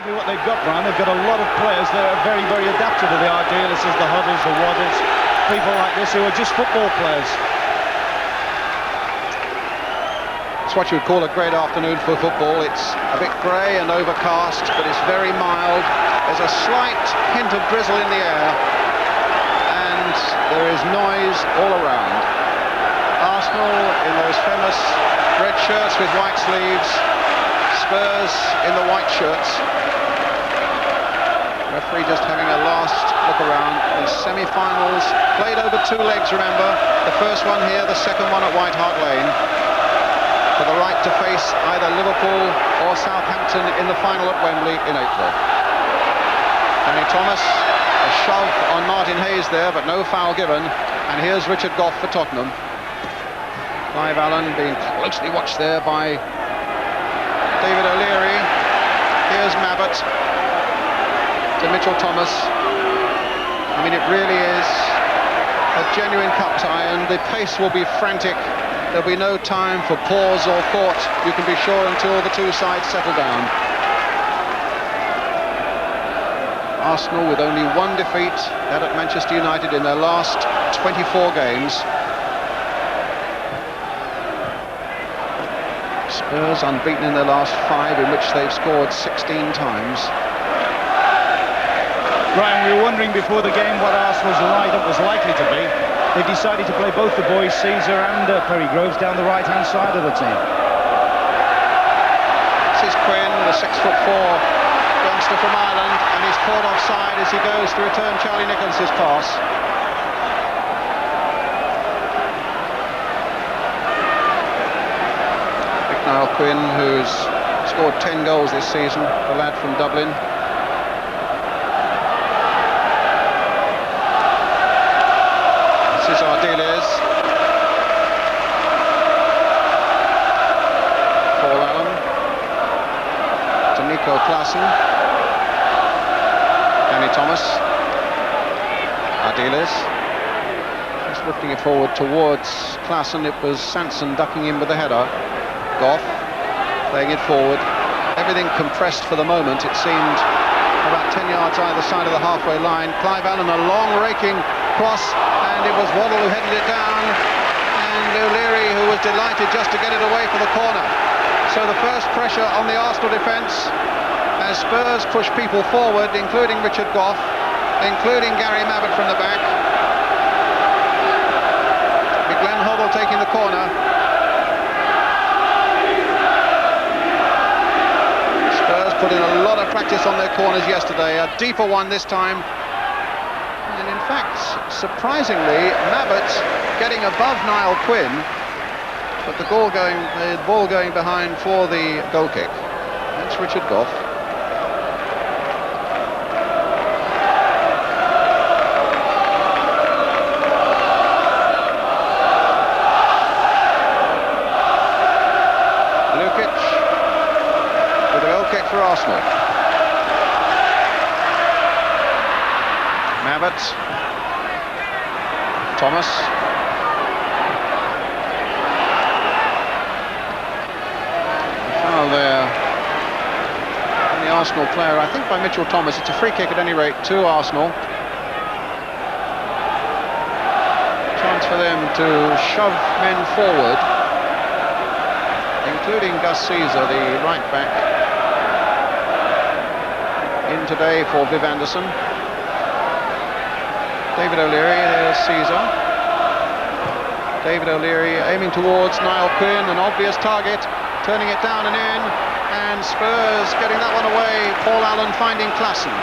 exactly what they've got, Brian. They've got a lot of players that are very, very adapted to the Ardiles, the Hoddles, the Waddles, people like this who are just football players. It's what you would call a great afternoon for football. It's a bit grey and overcast, but it's very mild. There's a slight hint of drizzle in the air, and there is noise all around. Arsenal in those famous red shirts with white sleeves, Spurs in the white shirts. Referee just having a last look around. The semi-finals played over 2 legs, remember. The first one here, the second one at White Hart Lane. For the right to face either Liverpool or Southampton in the final at Wembley in April. Danny Thomas, a shove on Martin Hayes there, but no foul given. And here's Richard Gough for Tottenham. Clive Allen being closely watched there by David O'Leary. Here's Mabbutt to Mitchell Thomas. I mean, it really is a genuine cup tie, and the pace will be frantic. There'll be no time for pause or thought, you can be sure, until the two sides settle down. Arsenal with only 1 defeat, that at Manchester United in their last 24 games. Spurs unbeaten in their last 5, in which they've scored 16 times. Brian, we were wondering before the game what Arsenal's lineup was likely to be. They decided to play both the boys, Caesar and Perry Groves, down the right-hand side of the team. This is Quinn, the 6'4" youngster from Ireland, and he's caught offside as he goes to return Charlie Nichols' pass. Niall Quinn, who's scored 10 goals this season, the lad from Dublin. This is Ardiles. Paul Allen to Nico Claesen. Danny Thomas. Ardiles. Just lifting it forward towards Claesen. It was Sansom ducking in with the header. Gough playing it forward. Everything compressed for the moment. It seemed about 10 yards either side of the halfway line. Clive Allen, a long raking cross, and it was Waddle who headed it down, and O'Leary who was delighted just to get it away for the corner. So the first pressure on the Arsenal defence as Spurs push people forward, including Richard Gough, including Gary Mabbutt from the back. Glenn Hoddle taking the corner. Put in a lot of practice on their corners yesterday, a deeper one this time, and in fact, surprisingly, Mabbutt getting above Niall Quinn, but the ball going behind for the goal kick. That's Richard Gough. Lukić with a goal kick for Arsenal. Mabbutt. Thomas. Foul there on the Arsenal player, I think by Mitchell Thomas. It's a free kick at any rate to Arsenal. Chance for them to shove men forward, including Gus Caesar, the right back, in today for Viv Anderson. David O'Leary, there's Caesar. David O'Leary aiming towards Niall Quinn, an obvious target, turning it down and in, and Spurs getting that one away. Paul Allen finding Claesen.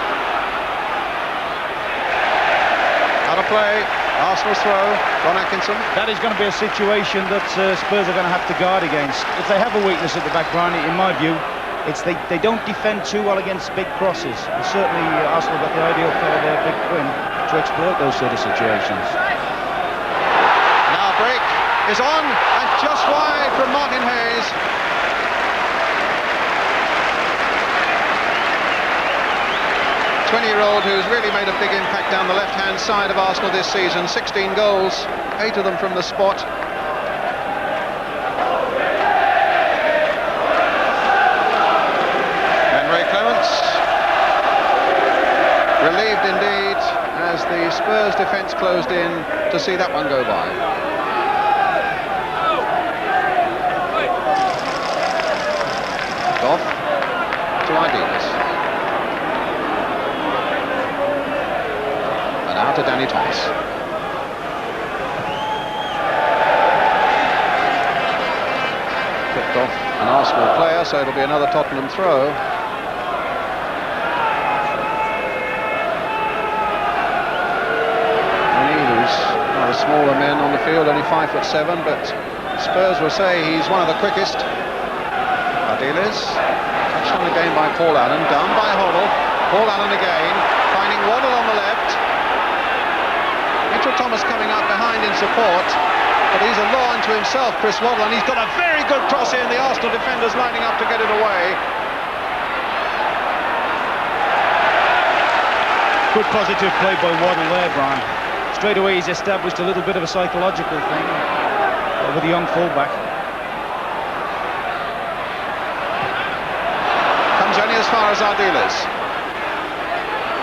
Out of play, Arsenal's throw, Ron Atkinson. That is going to be a situation that Spurs are going to have to guard against. If they have a weakness at the back, Brian, in my view, it's they don't defend too well against big crosses. And certainly Arsenal got the ideal player there, Big Quinn, to exploit those sort of situations. Now break is on, and just wide from Martin Hayes. A 20-year-old who's really made a big impact down the left-hand side of Arsenal this season. 16 goals, 8 of them from the spot. And Clemence Spurs defence closed in to see that one go by. Gough to Ardiles. And out to Danny Thomas. Picked off an Arsenal player, so it'll be another Tottenham throw. Smaller men on the field, only 5'7", but Spurs will say he's one of the quickest. Ardiles, touched on again by Paul Allen, down by Hoddle. Paul Allen again, finding Waddle on the left. Mitchell Thomas coming up behind in support, but he's a law unto himself, Chris Waddle, and he's got a very good cross in. The Arsenal defenders lining up to get it away. Good positive play by Waddle there, Brian. Straight away he's established a little bit of a psychological thing with the young fullback. Comes only as far as Ardiles.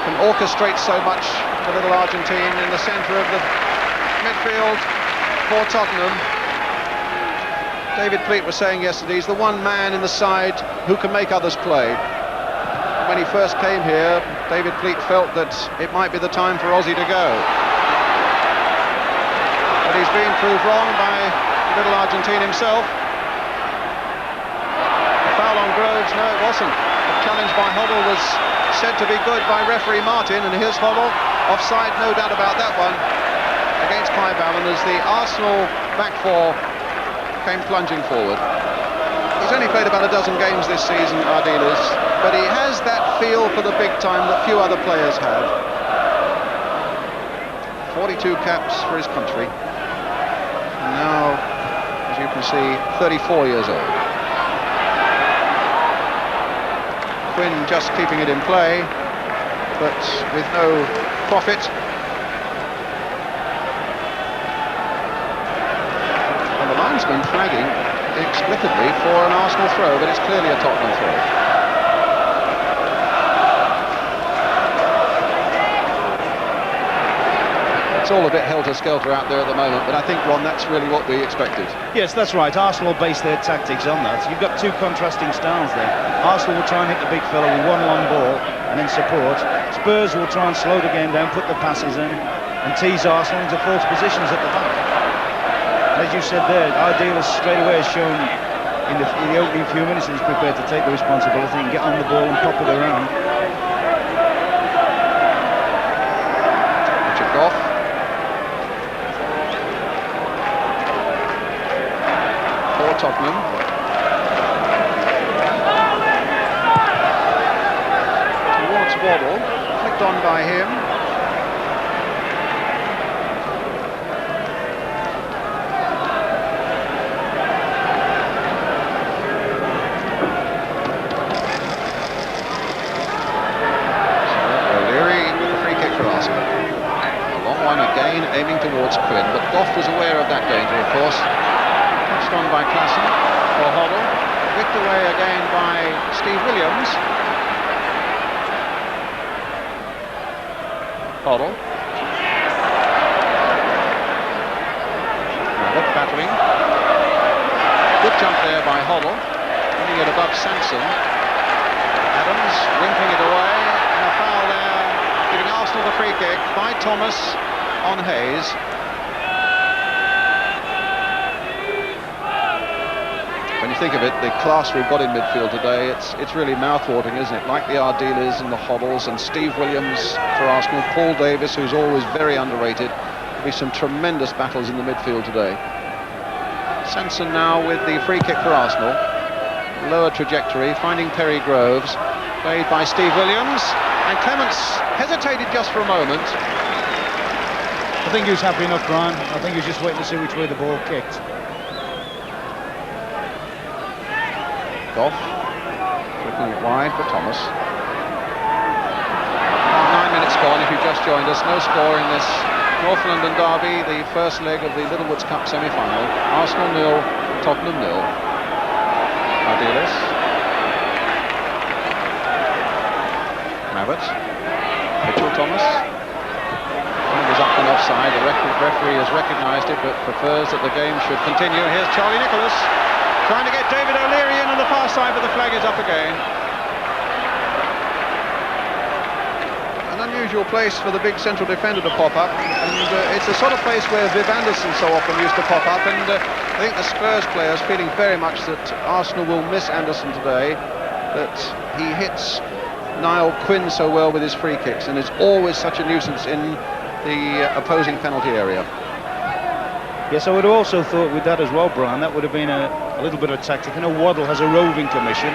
Can orchestrate so much, the little Argentine in the centre of the midfield for Tottenham. David Pleat was saying yesterday he's the one man in the side who can make others play. When he first came here, David Pleat felt that it might be the time for Ozzy to go. But he's been proved wrong by the little Argentine himself. A foul on Groves, no it wasn't. The challenge by Hoddle was said to be good by referee Martin, and here's Hoddle, offside, no doubt about that one, against Clive Allen as the Arsenal back four came plunging forward. He's only played about a dozen games this season, Ardiles, but he has that feel for the big time that few other players have. 42 caps for his country. Now, as you can see, 34 years old. Quinn just keeping it in play, but with no profit. And the linesman flagging inexplicably for an Arsenal throw, but it's clearly a Tottenham throw. It's all a bit helter-skelter out there at the moment, but I think, Ron, that's really what we expected. Yes, that's right. Arsenal base their tactics on that. You've got two contrasting styles there. Arsenal will try and hit the big fella with one long ball and then support. Spurs will try and slow the game down, put the passes in, and tease Arsenal into false positions at the back. As you said there, Ardiles straight away has shown in the opening few minutes that he's prepared to take the responsibility and get on the ball and pop it around. Gough. For Tottenham. Towards Waddle, flicked on by him. Aiming towards Quinn, but Gough was aware of that danger, of course. Touched on by Claesen for Hoddle. Whipped away again by Steve Williams. Hoddle. Mabbutt battling. Good jump there by Hoddle. Winning it above Sansom. Adams winkling it away. And a foul there, giving Arsenal the free kick by Thomas on Hayes. When you think of it, the class we've got in midfield today, it's really mouth-watering, isn't it? Like the Ardiles and the Hoddles and Steve Williams for Arsenal, Paul Davis, who's always very underrated. There'll be some tremendous battles in the midfield today. Sansom now with the free kick for Arsenal. Lower trajectory, finding Perry Groves, played by Steve Williams, and Clemence hesitated just for a moment. I think he was happy enough, Brian. I think he was just waiting to see which way the ball kicked. Gough, flicking it wide for Thomas. 9 minutes gone if you've just joined us. No score in this North London derby, the first leg of the Littlewoods Cup semi-final. Arsenal 0, Tottenham 0. Ardiles. Mabbutt. Mitchell Thomas. His offside. The referee has recognised it, but prefers that the game should continue. Here's Charlie Nicholas trying to get David O'Leary in on the far side, but the flag is up again. An unusual place for the big central defender to pop up, and it's the sort of place where Viv Anderson so often used to pop up, and I think the Spurs players feeling very much that Arsenal will miss Anderson today, that he hits Niall Quinn so well with his free kicks and is always such a nuisance in the opposing penalty area. Yes, I would have also thought with that as well, Brian, that would have been a little bit of tactic. I know Waddle has a roving commission.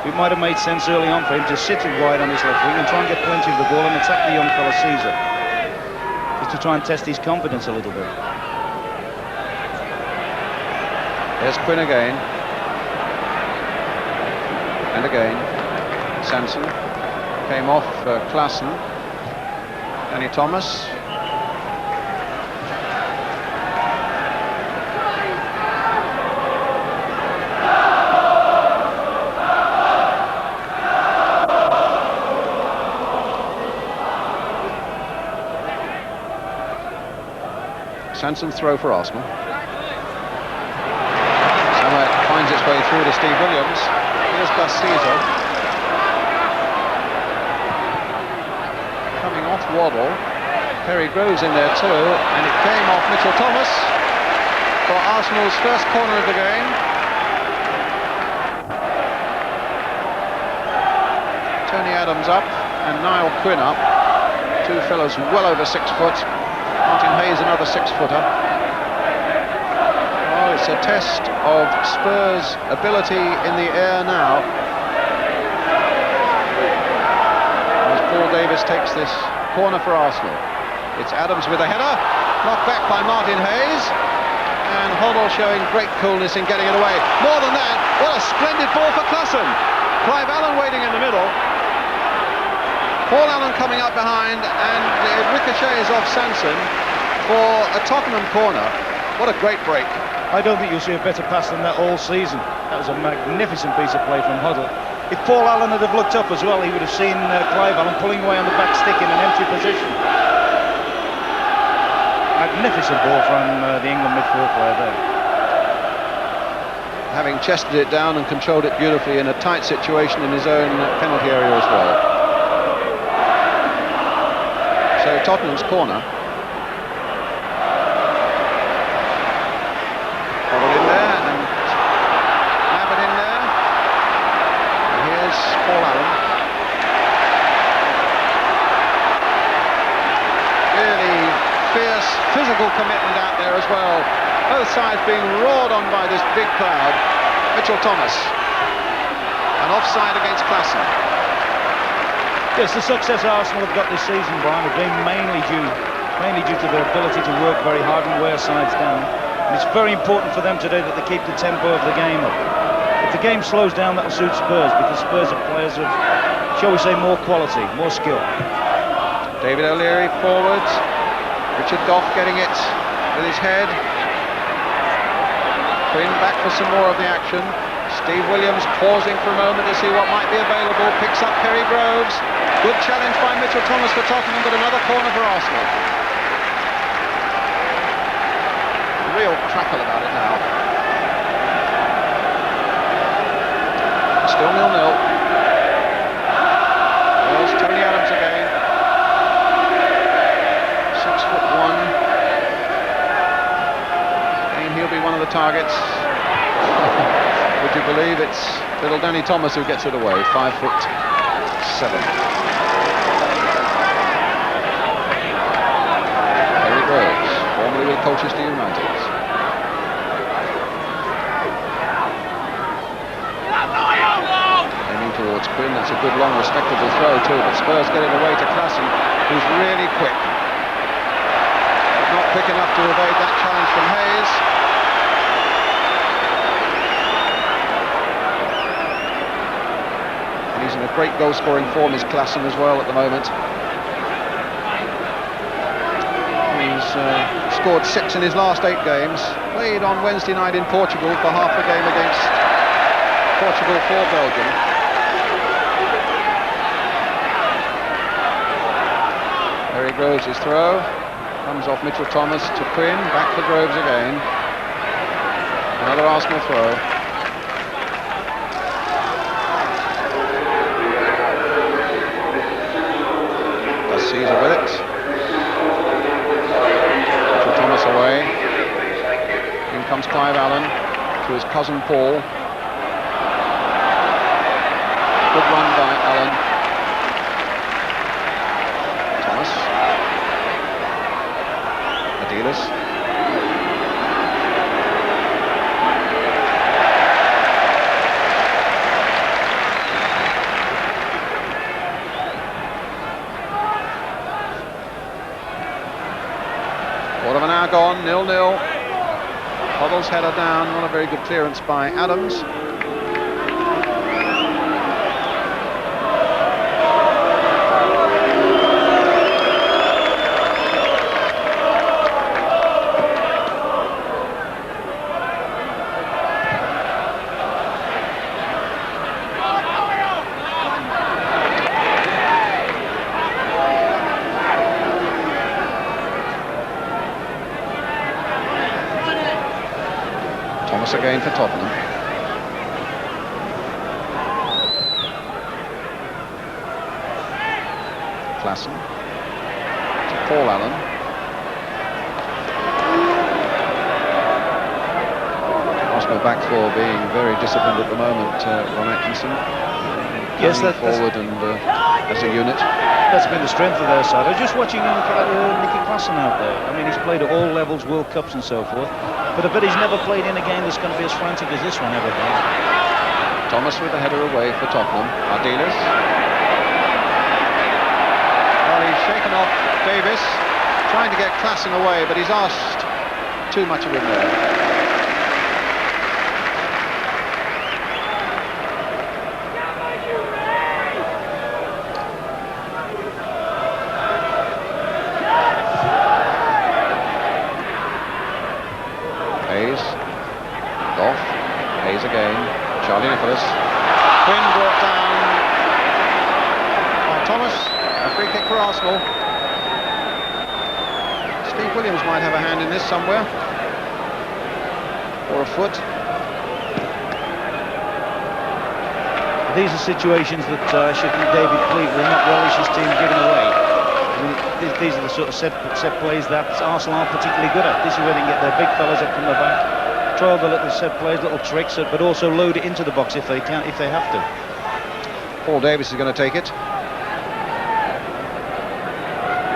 It might have made sense early on for him to sit it wide on his left wing and try and get plenty of the ball and attack the young fella Caesar, just to try and test his confidence a little bit. There's Quinn again. And again. Sansom came off Claesen. Danny Thomas. Sansom throw for Arsenal. Somehow it finds its way through to Steve Williams. Here's Caesar. Coming off Waddle. Perry Groves in there too, and it came off Mitchell Thomas for Arsenal's first corner of the game. Tony Adams up and Niall Quinn up. Two fellows well over 6 foot. Martin Hayes, another 6-footer. Well, it's a test of Spurs' ability in the air now. As Paul Davis takes this corner for Arsenal. It's Adams with a header, knocked back by Martin Hayes. And Hoddle showing great coolness in getting it away. More than that, what a splendid ball for Claesen. Clive Allen waiting in the middle. Paul Allen coming up behind, and it ricochets off Sansom for a Tottenham corner. What a great break. I don't think you'll see a better pass than that all season. That was a magnificent piece of play from Hoddle. If Paul Allen had have looked up as well, he would have seen Clive Allen pulling away on the back stick in an empty position. Magnificent ball from the England midfield player there. Having chested it down and controlled it beautifully in a tight situation in his own penalty area as well. So Tottenham's corner. Waddle in there and Mabbutt in there. And here's Paul Allen. Really fierce physical commitment out there as well. Both sides being roared on by this big crowd. Mitchell Thomas. An offside against Claesen. Yes, the success Arsenal have got this season, Brian, have been mainly due to their ability to work very hard and wear sides down. And it's very important for them today that they keep the tempo of the game up. If the game slows down, that'll suit Spurs, because Spurs are players of, shall we say, more quality, more skill. David O'Leary forward. Richard Gough getting it with his head. Quinn back for some more of the action. Steve Williams pausing for a moment to see what might be available. Picks up Perry Groves. Good challenge by Mitchell Thomas for Tottenham, but another corner for Arsenal. Real crackle about it now. Still 0-0. There's Tony Adams again. 6'1". And he'll be one of the targets. Would you believe it's little Danny Thomas who gets it away, 5'7". Perry Groves, formerly with Colchester United. Aiming towards Quinn, that's a good long respectable throw too, but Spurs get it away to Claesen, who's really quick. Not quick enough to evade that challenge from Hayes. He's in a great goal-scoring form, is Claesen as well at the moment. He's scored 6 in his last 8 games. Played on Wednesday night in Portugal for half the game against Portugal for Belgium. Perry Groves' throw. Comes off Mitchell Thomas to Quinn, back for Groves again. Another Arsenal throw. Does Caesar with it. Mitchell Thomas away. In comes Clive Allen to his cousin Paul. Good run by Allen. Thomas. Ardiles. Quarter of an hour gone, 0-0. Hoddle's header down, not a very good clearance by Adams. Again for Tottenham. Claesen to Paul Allen. Arsenal back four being very disciplined at the moment. Ron Atkinson. Yes, that's forward and as a unit. That's been the strength of their side. I was just watching Nicky Claesen out there. I mean, he's played at all levels, World Cups and so forth. But I bet he's never played in a game that's going to be as frantic as this one ever been. Thomas with the header away for Tottenham. Ardiles. Well, he's shaken off Davis, trying to get Claesen away, but he's asked too much of him there. Gough, Hayes again, Charlie Nicholas. Quinn brought down by Thomas, a free kick for Arsenal. Steve Williams might have a hand in this somewhere, or a foot. These are situations that I should think David Pleat will not relish his team giving away. I mean, these are the sort of set plays that Arsenal aren't particularly good at. This is where they can get their big fellas up from the back. Try all the little set plays, little tricks, but also load it into the box if they can, if they have to. Paul Davis is going to take it.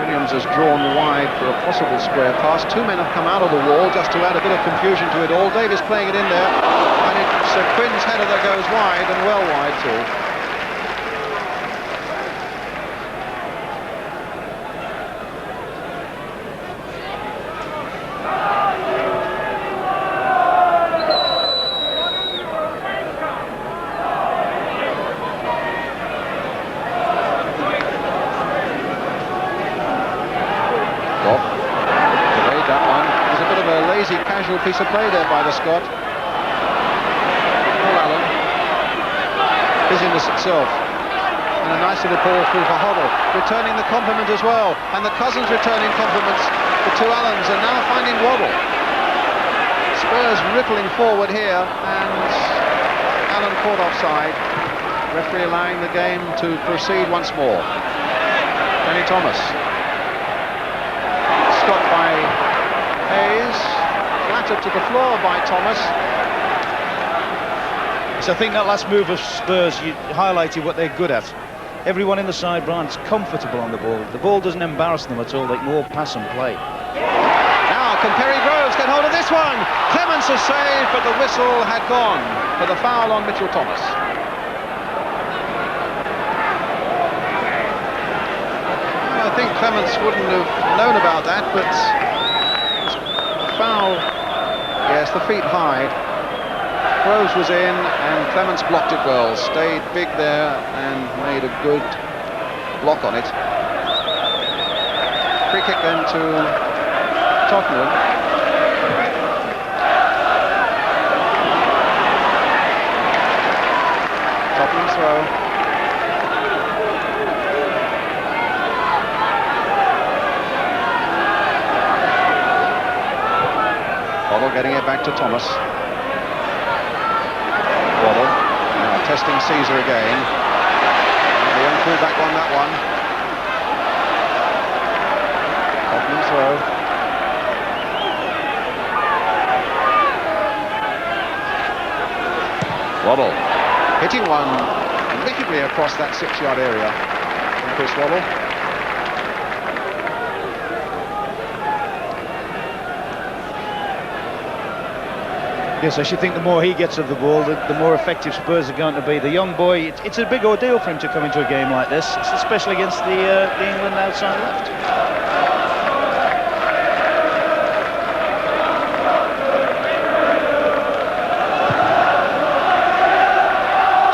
Williams has drawn wide for a possible square pass. Two men have come out of the wall just to add a bit of confusion to it all. Davis playing it in there, and it's Quinn's header that goes wide, and well wide too. Piece of play there by the Scot. Paul Allen. Busyness itself. And a nice little ball through for Hoddle. Returning the compliment as well. And the cousins returning compliments. The two Allens are now finding Waddle. Spurs rippling forward here. And Allen caught offside. Referee allowing the game to proceed once more. Danny Thomas. Stopped by Hayes. Flattered to the floor by Thomas. So I think that last move of Spurs highlighted what they're good at. Everyone in the side branch comfortable on the ball. The ball doesn't embarrass them at all. They can all pass and play. Now can Perry Groves get hold of this one? Clemence has saved, but the whistle had gone for the foul on Mitchell Thomas. I think Clemence wouldn't have known about that, but foul. Yes, the feet high. Groves was in and Clemence blocked it well. Stayed big there and made a good block on it. Free kick then to Tottenham. Tottenham throw. getting it back to Thomas. Waddle. Now testing Caesar again. The young fullback won that one. Tottenham throw. Waddle. Hitting one wickedly across that 6-yard area from Chris Waddle. Yes, I should think the more he gets of the ball, the more effective Spurs are going to be. The young boy, it's a big ordeal for him to come into a game like this, especially against the England outside left.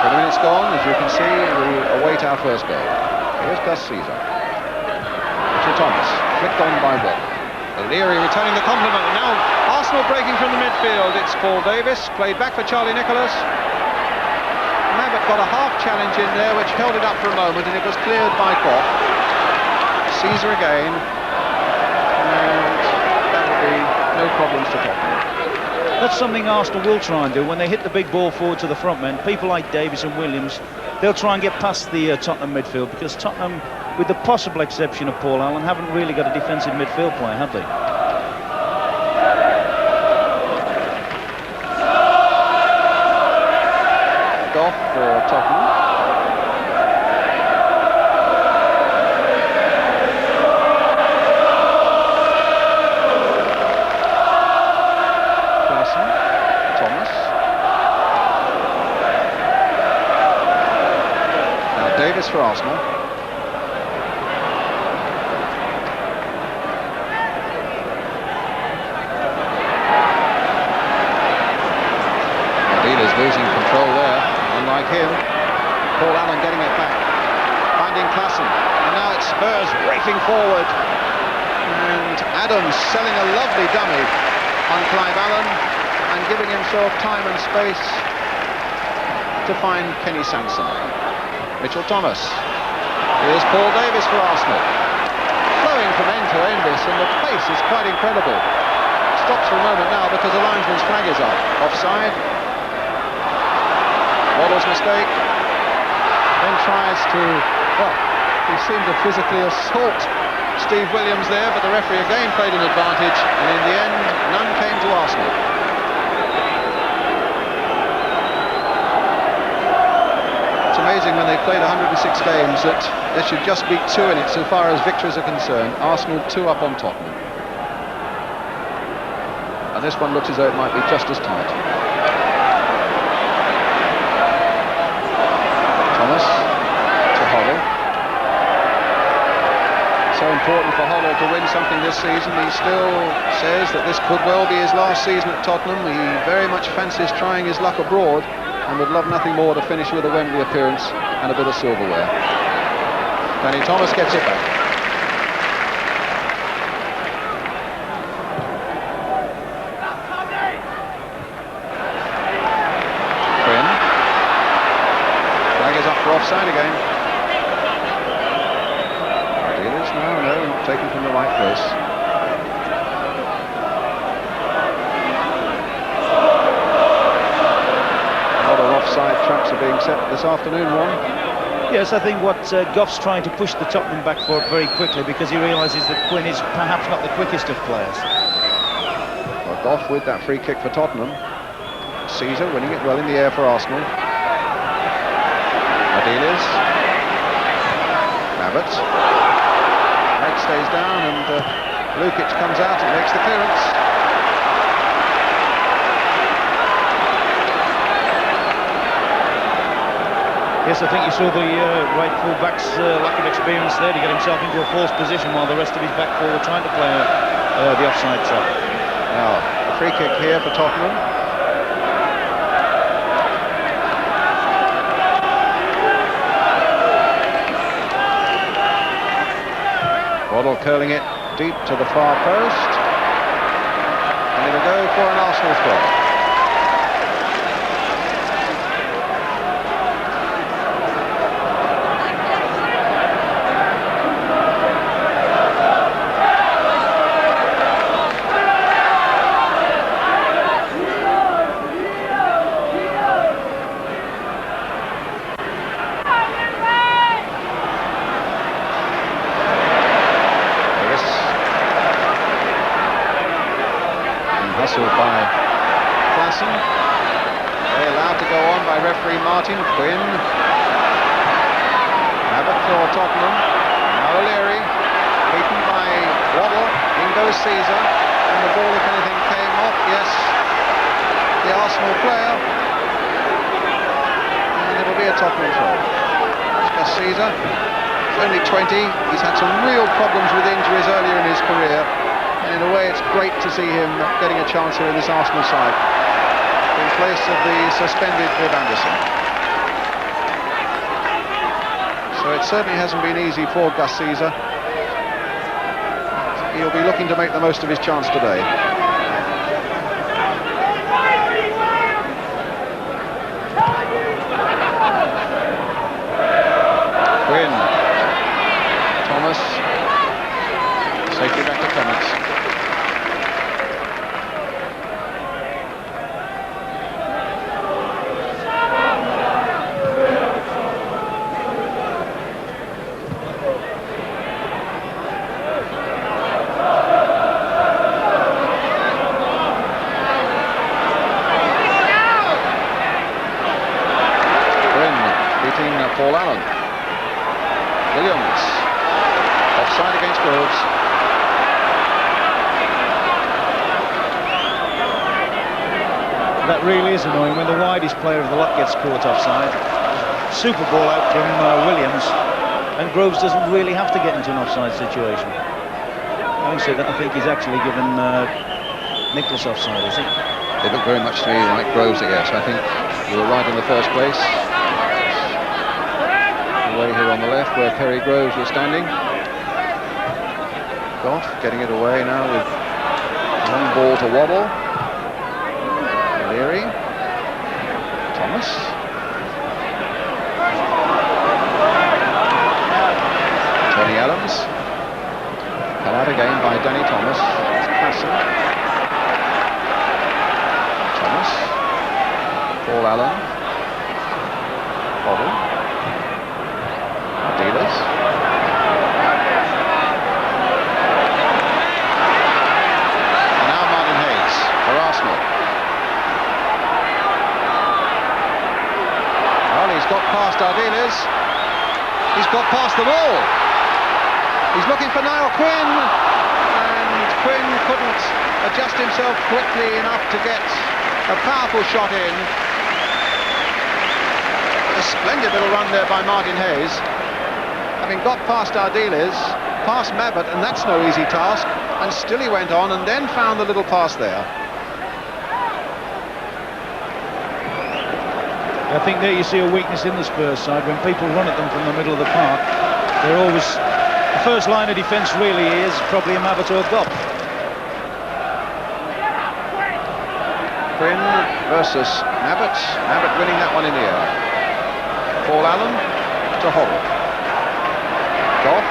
20 minutes gone, as you can see, we await our first goal. Here's Gus Caesar. Richard Thomas, flicked on by Waddle. O'Leary returning the compliment, and now Arsenal breaking from the midfield. It's Paul Davis, played back for Charlie Nicholas. Mabbutt got a half challenge in there, which held it up for a moment, and it was cleared by Gough. Caesar again, and that will be no problems to Tottenham. That's something Arsenal will try and do when they hit the big ball forward to the front men. People like Davis and Williams, they'll try and get past the Tottenham midfield, because Tottenham, with the possible exception of Paul Allen, haven't really got a defensive midfield player, have they? Gough for Tottenham. Claesen, Thomas. Now Davis for Arsenal. Ardiles losing control there. Unlike him, Paul Allen getting it back, finding Claesen, and now it's Spurs racing forward, and Adams selling a lovely dummy on Clive Allen and giving himself time and space to find Kenny Sansom. Mitchell Thomas. Here's Paul Davis for Arsenal, flowing from end to end this, and the pace is quite incredible. Stops for a moment now because the linesman's flag is up. Offside. Waddle's mistake, then tries to, well, he seemed to physically assault Steve Williams there, but the referee again played an advantage, and in the end, none came to Arsenal. It's amazing when they played 106 games that there should just be 2 in it so far as victories are concerned. Arsenal 2 up on Tottenham. And this one looks as though it might be just as tight. Thomas to Hoddle. So important for Hoddle to win something this season. He still says that this could well be his last season at Tottenham. He very much fancies trying his luck abroad and would love nothing more to finish with a Wembley appearance and a bit of silverware. Danny Thomas gets it back. Quinn. Flag is up for offside again. Ardiles, no, not taken from the right place. Other offside traps are being set this afternoon, Ron. Yes, I think what Gough's trying to push the Tottenham back for very quickly because he realises that Quinn is perhaps not the quickest of players. Well, Gough with that free kick for Tottenham. Caesar winning it well in the air for Arsenal. Ardiles. Mabbutt. Leg stays down and Lukić comes out and makes the clearance. Yes, I think you saw the right full-back's lack of experience there to get himself into a false position while the rest of his back four were trying to play the offside trap. Now, a free kick here for Tottenham. Waddle curling it deep to the far post. And it'll go for an Arsenal throw. Tottenham. Now O'Leary, beaten by Waddle. In goes Caesar. And the ball, if anything, came off. Yes, the Arsenal player. And it'll be a Tottenham throw. It's Caesar. He's only 20. He's had some real problems with injuries earlier in his career. And in a way, it's great to see him getting a chance here in this Arsenal side, in place of the suspended Viv Anderson. So it certainly hasn't been easy for Gus Caesar. He'll be looking to make the most of his chance today. Quinn. Thomas. Safety back to Clemence. Paul Allen. Williams. Offside against Groves. That really is annoying when the widest player of the lot gets caught offside. Super ball out from Williams, and Groves doesn't really have to get into an offside situation. Having said that, I think he's actually given Nicholas offside, is he? It looked very much to me like Groves, yes. I think you were right in the first place. Away here on the left where Perry Groves was standing. Gough getting it away now with long ball to Waddle. Leary. Thomas. Tony Adams. Cut out again by Danny Thomas. It's Claesen. Thomas. Paul Allen. Hoddle. Ardiles. And now Martin Hayes for Arsenal. Well, he's got past Ardiles. He's got past them all. He's looking for Niall Quinn, and Quinn couldn't adjust himself quickly enough to get a powerful shot in. A splendid little run there by Martin Hayes. Having got past Ardiles, past Mabbutt, and that's no easy task, and still he went on and then found the little pass there. I think there you see a weakness in the Spurs side. When people run at them from the middle of the park, they're always... The first line of defence really is probably a Mabbutt or Gough. Quinn versus Mabbutt. Mabbutt winning that one in the air. Paul Allen to Hoddle. Gough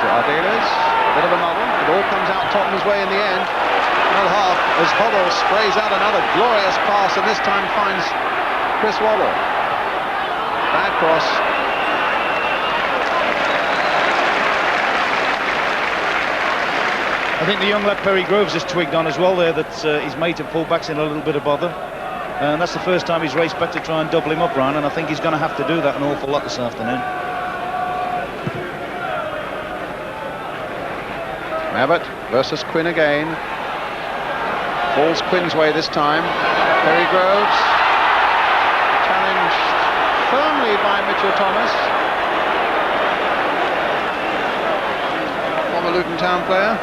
to Ardiles. A bit of a muddle. It all comes out Tottenham's way in the end. Another half as Hoddle sprays out another glorious pass, and this time finds Chris Waddle. Bad cross. I think the young lad Perry Groves has twigged on as well there that his mate at full-back's in a little bit of bother. And that's the first time he's raced back to try and double him up, Ryan, and I think he's going to have to do that an awful lot this afternoon. Mabbutt versus Quinn again. Falls Quinn's way this time. Perry Groves. Challenged firmly by Mitchell Thomas. Former Luton Town player.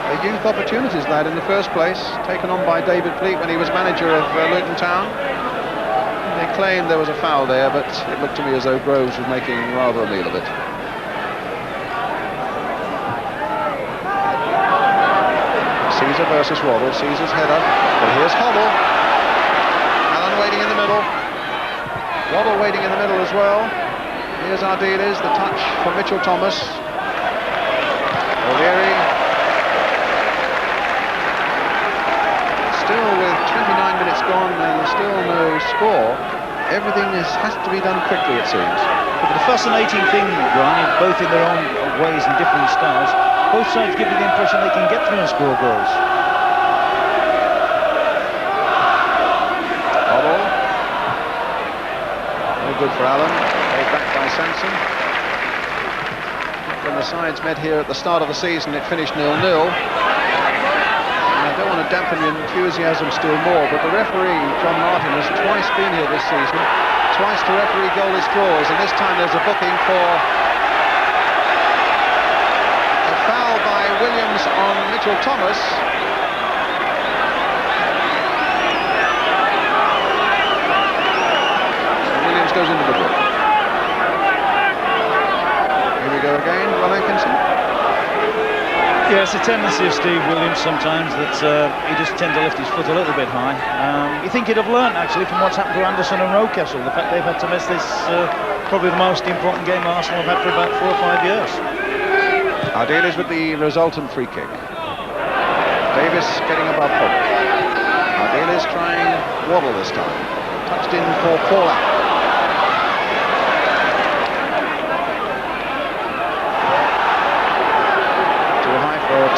A youth opportunities lad in the first place, taken on by David Pleat when he was manager of Luton Town. They claimed there was a foul there, but it looked to me as though Groves was making rather a meal of it. Caesar versus Waddle. Caesar's header, but here's Hoddle. Allen waiting in the middle. Waddle waiting in the middle as well. Here's Ardiles, the touch from Mitchell Thomas. O'Leary. Still with 29 minutes gone and still no score. Everything has to be done quickly, it seems. But the fascinating thing, Ryan, both in their own ways and different styles, both sides give you the impression they can get through and score goals. Hoddle. No good for Allen. Paid back by Sansom. when the sides met here at the start of the season, it finished 0-0. I don't want to dampen the enthusiasm still more, but the referee, John Martin, has twice been here this season, twice to referee goalless draws, and this time there's a booking for a foul by Williams on Mitchell Thomas. Williams goes into the book. Here we go again, Ron Atkinson. Yeah, it's a tendency of Steve Williams sometimes that he just tends to lift his foot a little bit high. You think he'd have learnt actually from what's happened to Anderson and Rocastle, the fact they've had to miss this probably the most important game Arsenal have had for about 4 or 5 years. Ardiles with the resultant free kick. Davis getting above Hoddle. Ardiles trying Waddle this time. Touched in for Paula.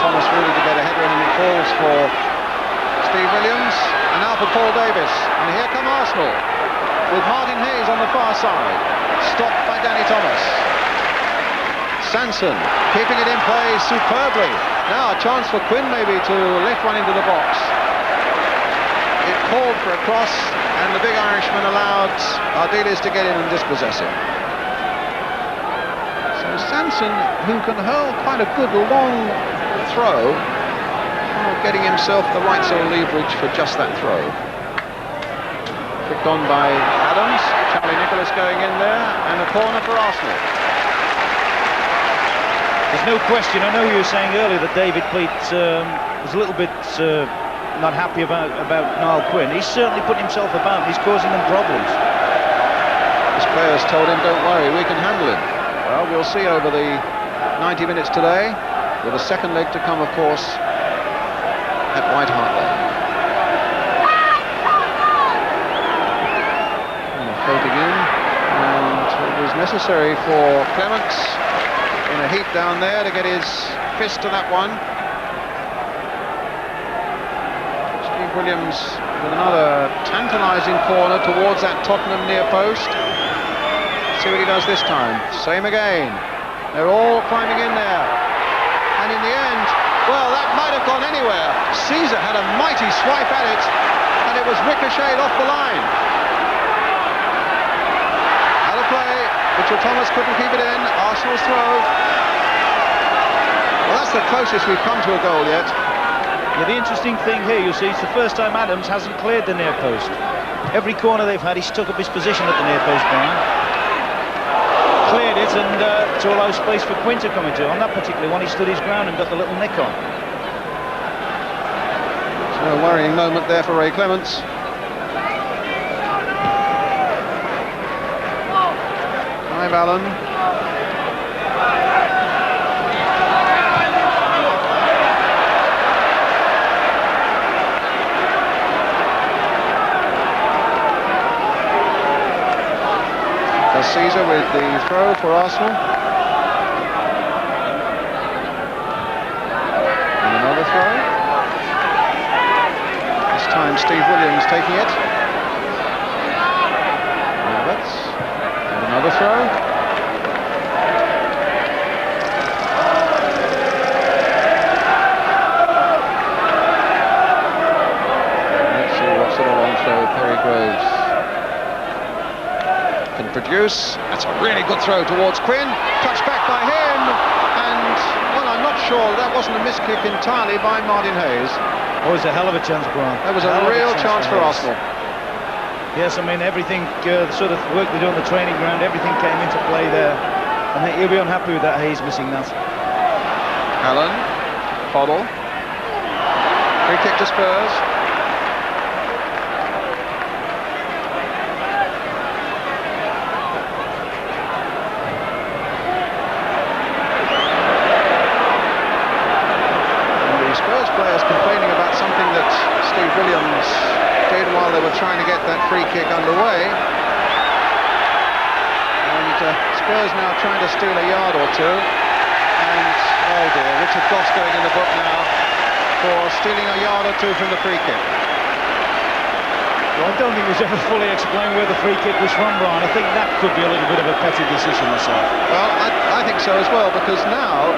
Thomas really to get a header in, and it falls for Steve Williams, and now for Paul Davis. And here come Arsenal with Martin Hayes on the far side, stopped by Danny Thomas. Sansom keeping it in play superbly. Now a chance for Quinn maybe to lift one into the box. It called for a cross, and the big Irishman allowed Ardiles to get in and dispossess him. So Sansom, who can hurl quite a good long throw, getting himself the right sort of leverage for just that throw. Kicked on by Adams, Charlie Nicholas going in there, and a corner for Arsenal. There's no question, I know you were saying earlier that David Pleat was a little bit not happy about Niall Quinn. He's certainly put himself about, he's causing them problems. His players told him, don't worry, we can handle him. Well, we'll see over the 90 minutes today, with a second leg to come, of course, at White Hart Lane. Floating in, and it was necessary for Clemence in a heat down there to get his fist to that one. Steve Williams with another tantalising corner towards that Tottenham near post. See what he does this time. Same again. They're all climbing in there. And in the end, well, that might have gone anywhere. Caesar had a mighty swipe at it, and it was ricocheted off the line. Out of play. Mitchell Thomas couldn't keep it in. Arsenal's throw. Well, that's the closest we've come to a goal yet. Yeah, the interesting thing here, you see, it's the first time Adams hasn't cleared the near post. Every corner they've had, he's stuck up his position at the near post, Brian. Cleared it, and to allow space for Quinn to come into. On that particular one, he stood his ground and got the little nick on. So a worrying moment there for Ray Clemence. Clive Allen. Caesar with the throw for Arsenal. And another throw. This time Steve Williams taking it. Mabbutt. And another throw. Let's see what sort of long throw Perry Groves can produce. That's a really good throw towards Quinn. Touched back by him, and well, I'm not sure that wasn't a miskick entirely by Martin Hayes. Oh, it's a hell of a chance, Brian. That was a real chance for Arsenal. Yes, I mean everything, the sort of work they do on the training ground, everything came into play there, and he'll be unhappy with that. Hayes missing that. Allen, Hoddle, free kick to Spurs. Complaining about something that Steve Williams did while they were trying to get that free kick underway, and Spurs now trying to steal a yard or two, and oh dear, Richard Gough going in the book now for stealing a yard or two from the free kick. Well, I don't think it was ever fully explained where the free kick was from, Brian. I think that could be a little bit of a petty decision myself. Well, I think so as well, because now,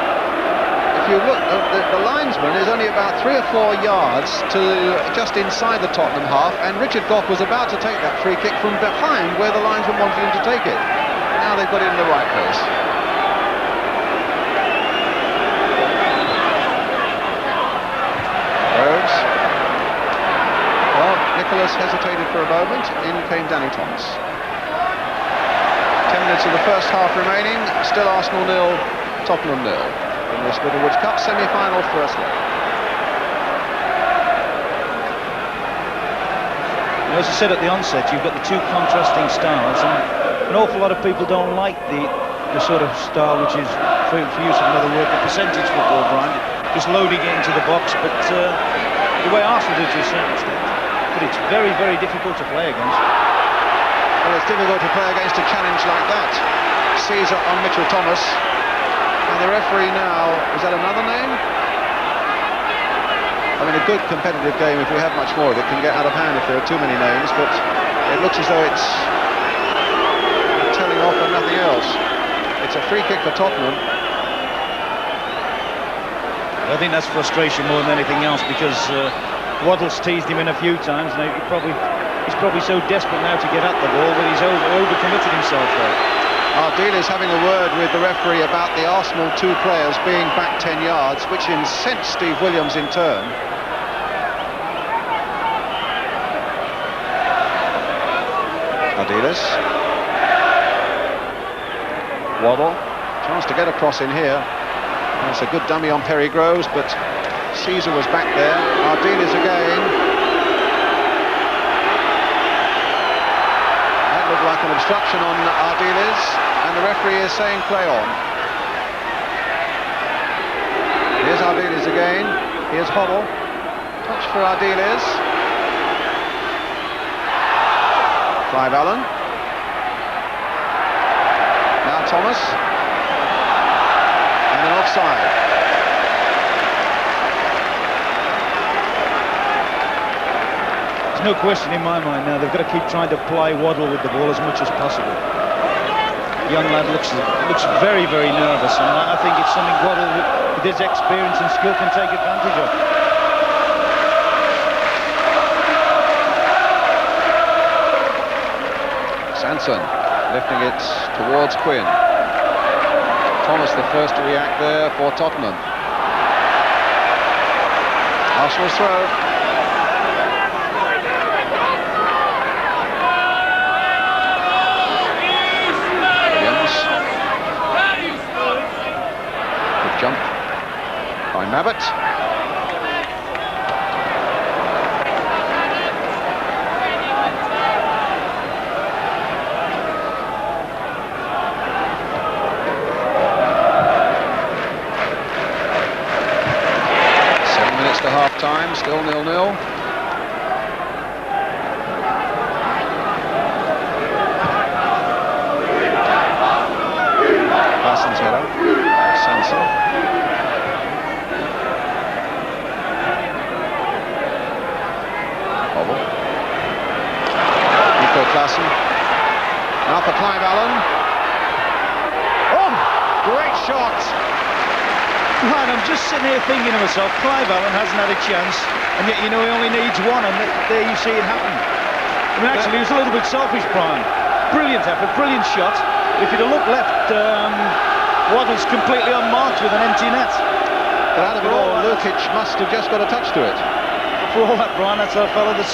if you look, the linesman is only about 3 or 4 yards to just inside the Tottenham half, and Richard Gough was about to take that free kick from behind where the linesman wanted him to take it. Now they've got it in the right place. Groves. Well, Nicholas hesitated for a moment. In came Danny Thomas. 10 minutes of the first half remaining. Still Arsenal 0, Tottenham 0. In this Middlewoods Cup semi-final first leg. As I said at the onset, you've got the two contrasting styles, and an awful lot of people don't like the sort of style which is, for use of another word, the percentage football, Brian, just loading it into the box, but the way Arsenal did to a certain extent. But it's very, very difficult to play against. Well, it's difficult to play against a challenge like that. Caesar on Mitchell Thomas. And the referee now, is that another name? I mean, a good competitive game, if we have much more of it, can get out of hand if there are too many names, but it looks as though it's telling off and nothing else. It's a free kick for Tottenham. I think that's frustration more than anything else, because Waddle's teased him in a few times. Now he's probably so desperate now to get at the ball that he's overcommitted himself there. Ardiles having a word with the referee about the Arsenal 2 players being back 10 yards, which incensed Steve Williams in turn. Ardiles. Waddle. Chance to get across in here. That's a good dummy on Perry Groves, but Caesar was back there. Ardiles again. That looked like an obstruction on Ardiles, and the referee is saying play on. Here's Ardiles again. Here's Hoddle. Touch for Ardiles. Clive Allen. Now Thomas. And an offside. There's no question in my mind now, they've got to keep trying to ply Waddle with the ball as much as possible. The young lad looks very, very nervous, and I think it's something Waddle, with his experience and skill, can take advantage of. Sansom lifting it towards Quinn. Thomas the first to react there for Tottenham. Arsenal's throw. Jump by Mabbutt. To half-time, still 0-0. Claesen's header. Sansom. Hoddle. Claesen. Now for Clive Allen. Oh, great shot. Right, I'm just sitting here thinking to myself, Clive Allen hasn't had a chance, and yet you know he only needs one, and there you see it happen. I mean, actually, he was a little bit selfish, Brian. Brilliant effort, brilliant shot. If you'd have looked left, Waddle's completely unmarked with an empty net. But out of it all, Lukić must have just got a touch to it. For all that, Brian, that's a fellow that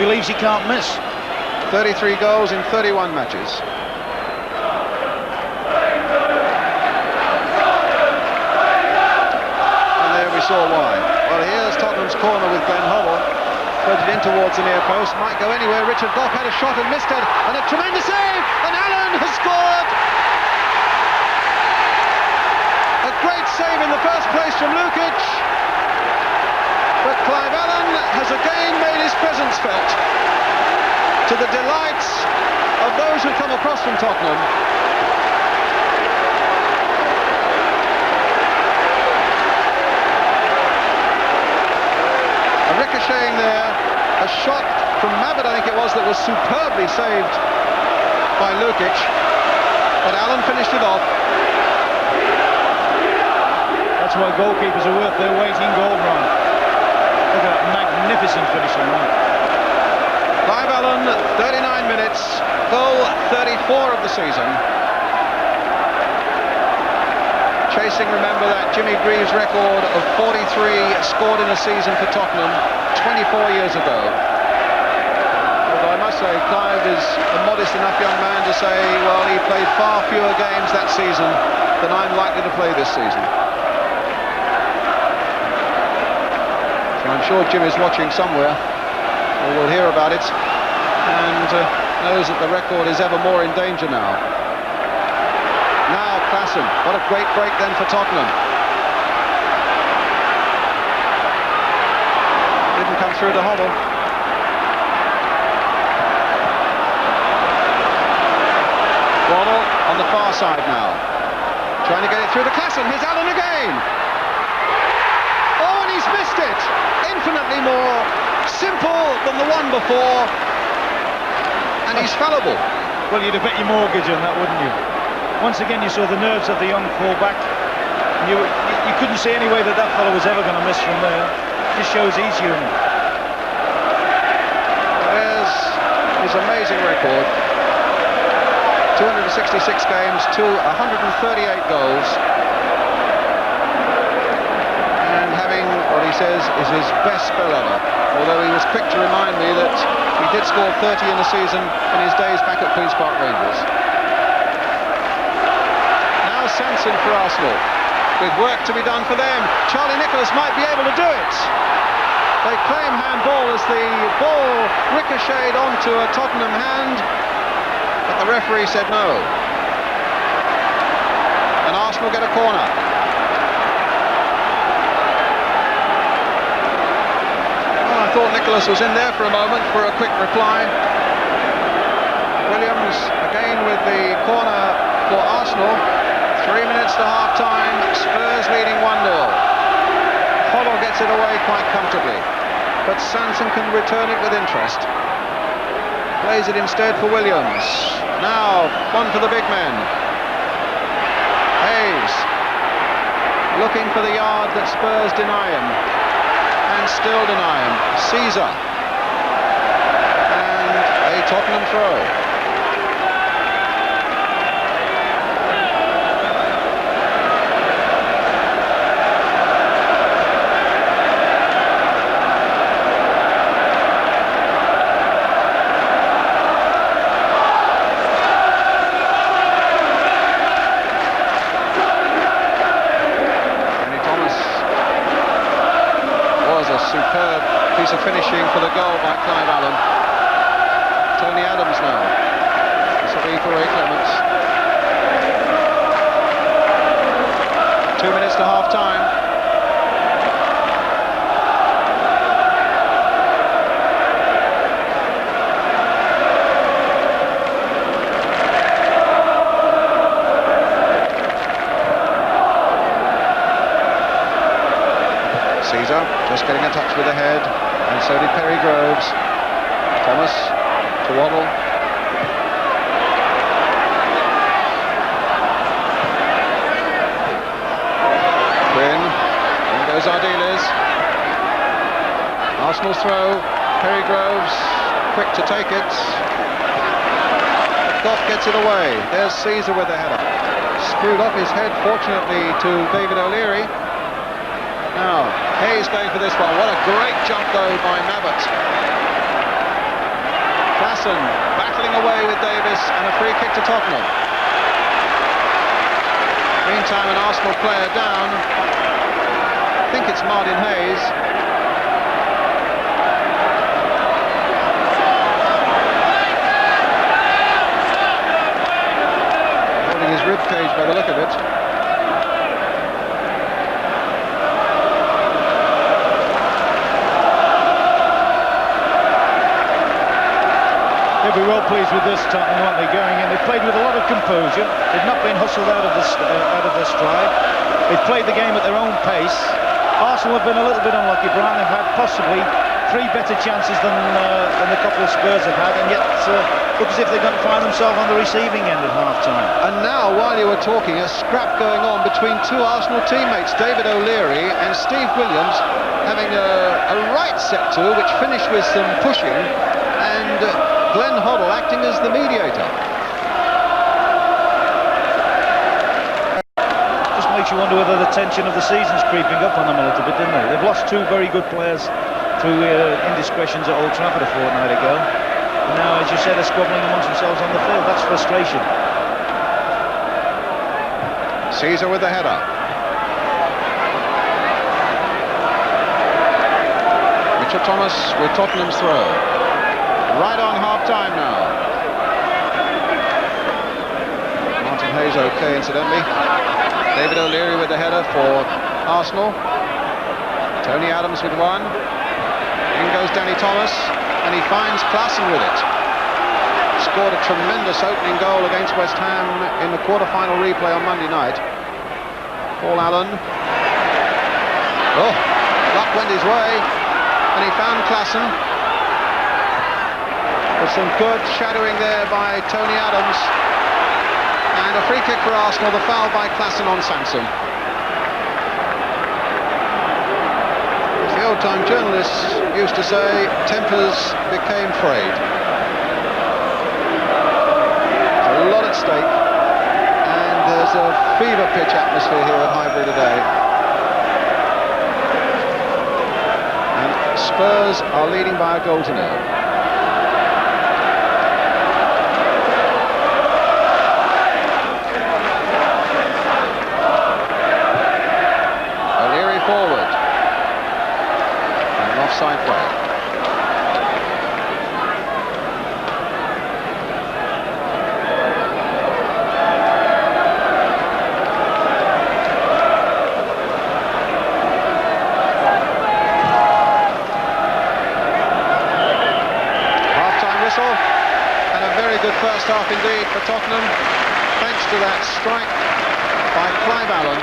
believes he can't miss. 33 goals in 31 matches. Saw why. Well, here's Tottenham's corner with Glenn Hoddle. Put it in towards the near post. Might go anywhere. Richard Gough had a shot and missed it. And a tremendous save. And Allen has scored. A great save in the first place from Lukić. But Clive Allen has again made his presence felt, to the delight of those who come across from Tottenham. Ricocheting there, a shot from Mabbutt, I think it was, that was superbly saved by Lukić, but Allen finished it off. That's why goalkeepers are worth their weight in gold, Ron. Look at that magnificent finishing run. Clive Allen, 39 minutes, goal 34 of the season. Chasing, remember, that Jimmy Greaves record of 43 scored in a season for Tottenham 24 years ago. Although I must say, Clive is a modest enough young man to say, well, he played far fewer games that season than I'm likely to play this season. So I'm sure Jim is watching somewhere, or will hear about it, and knows that the record is ever more in danger now. Now Claesen, what a great break then for Tottenham. Didn't come through to Hoddle. Waddle on the far side now, trying to get it through to Claesen. Here's Allen again. Oh, and he's missed it. Infinitely more simple than the one before, and he's fallible. Well, you'd have bet your mortgage on that, wouldn't you? Once again, you saw the nerves of the young fullback. You couldn't see any way that that fellow was ever going to miss from there. It just shows he's human. There's his amazing record. 266 games to 138 goals. And having what he says is his best spell ever. Although he was quick to remind me that he did score 30 in a season in his days back at Queen's Park Rangers. Sansom for Arsenal, with work to be done for them. Charlie Nicholas might be able to do it. They claim handball as the ball ricocheted onto a Tottenham hand, but the referee said no. And Arsenal get a corner. Oh, I thought Nicholas was in there for a moment for a quick reply. Williams again with the corner for Arsenal. 3 minutes to half-time, Spurs leading 1-0. Hoddle gets it away quite comfortably, but Sansom can return it with interest. Plays it instead for Williams. Now, one for the big men. Hayes, looking for the yard that Spurs deny him, and still deny him. Caesar, and a Tottenham throw. Superb piece of finishing for the goal by Clive Allen. Tony Adams now. This will be for Clemence. 2 minutes to half time. Caesar just getting in touch with the head, and so did Perry Groves. Thomas to Waddle. Quinn, in goes Ardiles. Arsenal's throw, Perry Groves quick to take it. Gough gets it away. There's Caesar with the header. Screwed off his head, fortunately, to David O'Leary. Now, Hayes going for this one. What a great jump, though, by Mabbutt. Claesen battling away with Davis, and a free kick to Tottenham. Meantime, an Arsenal player down. I think it's Martin Hayes. Holding his rib cage by the look of it. They'll be well pleased with this, Tottenham, aren't they, going in? They've played with a lot of composure. They've not been hustled out of their stride. They've played the game at their own pace. Arsenal have been a little bit unlucky, Brian. They've had possibly 3 better chances than the couple of Spurs have had, and yet look as if they're going to find themselves on the receiving end at half-time. And now, while you were talking, a scrap going on between 2 Arsenal teammates, David O'Leary and Steve Williams, having a right set to, which finished with some pushing, and Glenn Hoddle acting as the mediator. Just makes you wonder whether the tension of the season's creeping up on them a little bit, didn't they? They've lost 2 very good players through indiscretions at Old Trafford a fortnight ago. And now, as you said, they're squabbling amongst themselves on the field. That's frustration. Caesar with the header. Richard Thomas with Tottenham's throw. Right on half-time now. Martin Hayes okay, incidentally. David O'Leary with the header for Arsenal. Tony Adams with one. In goes Danny Thomas, and he finds Claesen with it. Scored a tremendous opening goal against West Ham in the quarter-final replay on Monday night. Paul Allen. Oh, luck went his way, and he found Claesen. With some good shadowing there by Tony Adams. And a free kick for Arsenal, the foul by Claesen on Sansom. As the old-time journalists used to say, tempers became frayed. There's a lot at stake, and there's a fever pitch atmosphere here at Highbury today. And Spurs are leading by a goal to nil. O'Leary forward. And an offside play. And a very good first half indeed for Tottenham, thanks to that strike by Clive Allen,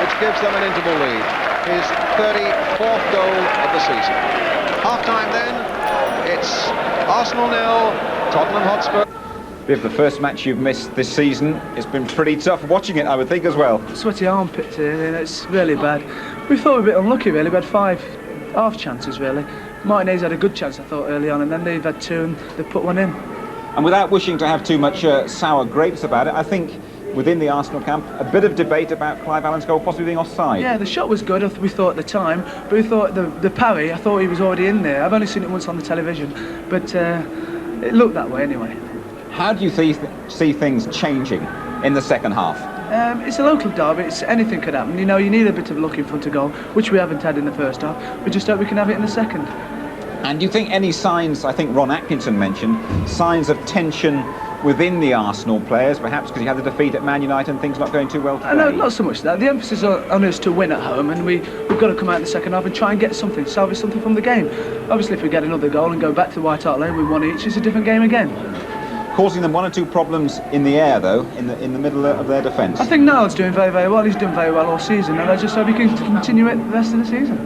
which gives them an interval lead, his 34th goal of the season. Half-time then, it's Arsenal 0, Tottenham Hotspur. Viv, the first match you've missed this season, it's been pretty tough watching it, I would think, as well. Sweaty armpits here, it's really bad. We thought we were a bit unlucky, really. We had 5 half chances, really. Martinez had a good chance, I thought, early on, and then they've had 2 and they put one in. And without wishing to have too much sour grapes about it, I think within the Arsenal camp, a bit of debate about Clive Allen's goal possibly being offside. Yeah, the shot was good, we thought at the time, but we thought the parry, I thought he was already in there. I've only seen it once on the television, but it looked that way anyway. How do you see things changing in the second half? It's a local derby, anything could happen. You know, you need a bit of luck in front of goal, which we haven't had in the first half. We just hope we can have it in the second. And do you think any signs, I think Ron Atkinson mentioned, signs of tension within the Arsenal players, perhaps because you had the defeat at Man United and things not going too well today? No, not so much that. The emphasis on us to win at home, and we've got to come out in the second half and try and get something, salvage something from the game. Obviously, if we get another goal and go back to White Hart Lane with 1 each, it's a different game again. Causing them 1 or 2 problems in the air, though, in the middle of their defence. I think Niall's doing very, very well. He's done very well all season, and I just hope he can continue it the rest of the season.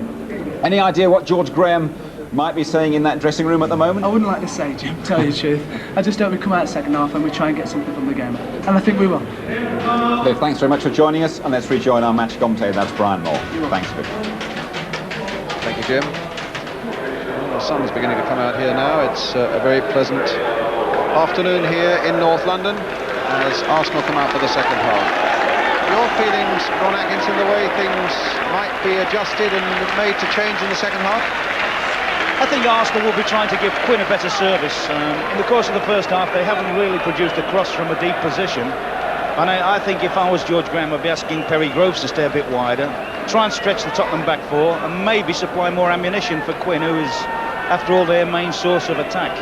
Any idea what George Graham might be saying in that dressing room at the moment? I wouldn't like to say, Jim, to tell you the truth. I just hope we come out second half and we try and get something from the game. And I think we will. Viv, thanks very much for joining us, and let's rejoin our match commentator, that's Brian Moore. Thanks, Viv. Thank you, Jim. Well, the sun's beginning to come out here now. It's a very pleasant afternoon here in North London as Arsenal come out for the second half. Your feelings, Ron Atkinson, the way things might be adjusted and made to change in the second half? I think Arsenal will be trying to give Quinn a better service. In the course of the first half, they haven't really produced a cross from a deep position. And I think if I was George Graham, I'd be asking Perry Groves to stay a bit wider, try and stretch the Tottenham back 4, and maybe supply more ammunition for Quinn, who is, after all, their main source of attack.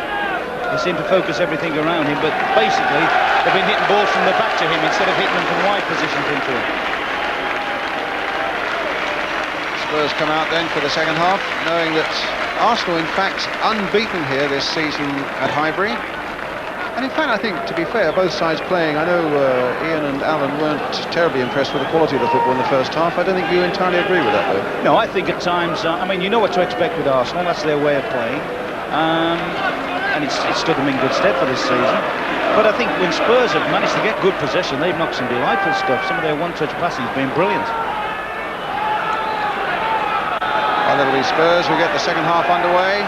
They seem to focus everything around him, but basically they've been hitting balls from the back to him instead of hitting them from wide positions into him. Spurs come out then for the second half, knowing that Arsenal, in fact, unbeaten here this season at Highbury. And in fact, I think, to be fair, both sides playing, I know Ian and Alan, weren't terribly impressed with the quality of the football in the first half. I don't think you entirely agree with that, though. No, I think at times, I mean, you know what to expect with Arsenal. That's their way of playing. And it's stood them in good stead for this season. But I think when Spurs have managed to get good possession, they've knocked some delightful stuff. Some of their one-touch passing has been brilliant. Well, it'll be Spurs who get the second half underway.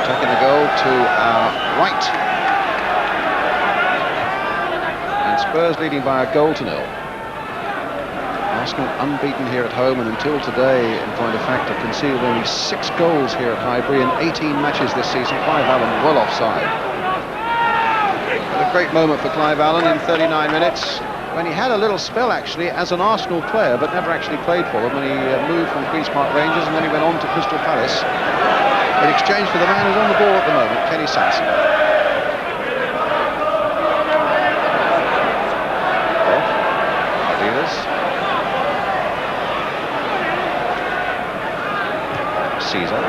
Taking the goal to our right. And Spurs leading by a goal to nil. Arsenal unbeaten here at home, and until today, in point of fact, have conceded only 6 goals here at Highbury in 18 matches this season. Clive Allen well offside. But a great moment for Clive Allen in 39 minutes, when he had a little spell actually as an Arsenal player, but never actually played for them, when he moved from Queen's Park Rangers and then he went on to Crystal Palace in exchange for the man who's on the ball at the moment, Kenny Sansom. Ardiles. Caesar.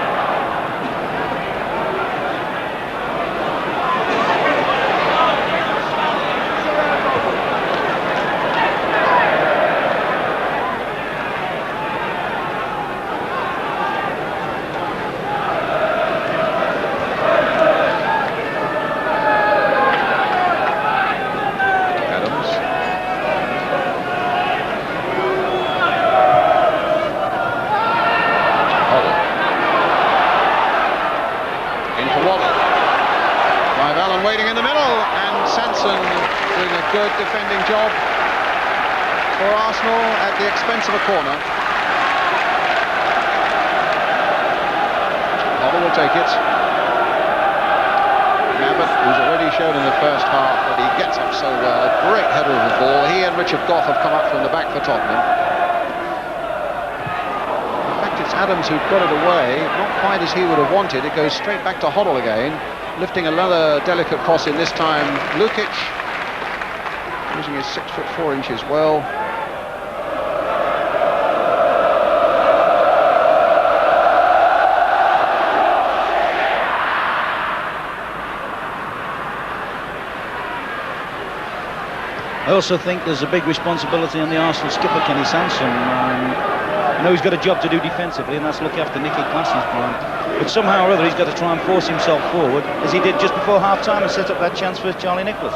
Waiting in the middle, and Sansom doing a good defending job for Arsenal at the expense of a corner. Hoddle will take it. Mabbutt, who's already shown in the first half that he gets up so well, great header of the ball. He and Richard Gough have come up from the back for Tottenham. In fact, it's Adams who got it away, not quite as he would have wanted. It goes straight back to Hoddle again. Lifting another delicate cross in, this time Lukić, using his 6'4" well. I also think there's a big responsibility on the Arsenal skipper, Kenny Sansom. I know he's got a job to do defensively, and that's look after Nicky Claesen's plan. But somehow or other, he's got to try and force himself forward, as he did just before half-time, and set up that chance for Charlie Nicholas.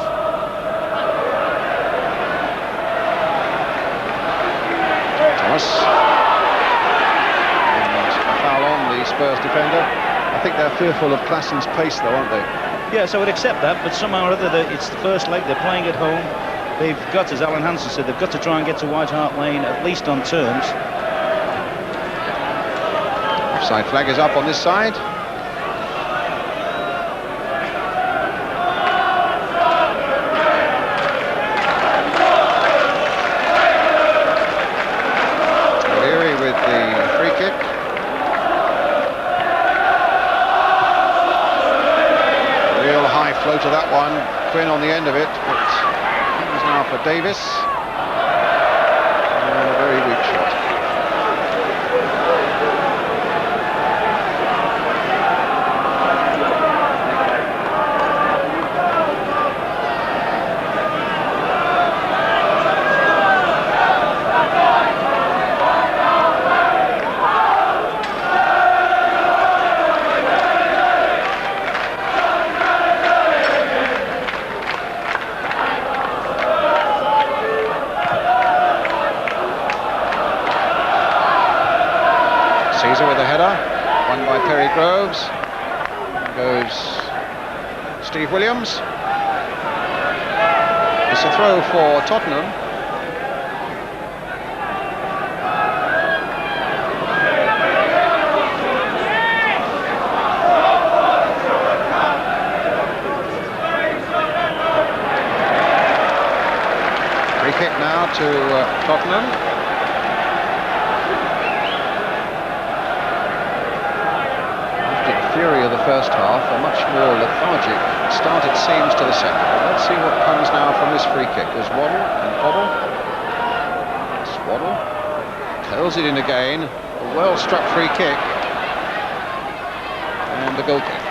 Thomas. And a foul on the Spurs defender. I think they're fearful of Claesen's pace, though, aren't they? Yes, I would accept that, but somehow or other, it's the first leg, they're playing at home. They've got, as Alan Hansen said, they've got to try and get to White Hart Lane, at least on terms. Offside flag is up on this side. O'Leary with the free kick. Real high flow to that one. Quinn on the end of it, but he's now for Davis. And a very weak shot. Caesar with a header, won by Perry Groves. Goes Steve Williams. It's a throw for Tottenham. Free kick now to Tottenham. Fury of the first half, a much more lethargic start it seems to the second. But let's see what comes now from this free kick. There's Waddle and Hoddle. It's Waddle. Curls it in again. A well struck free kick. And the goal kick.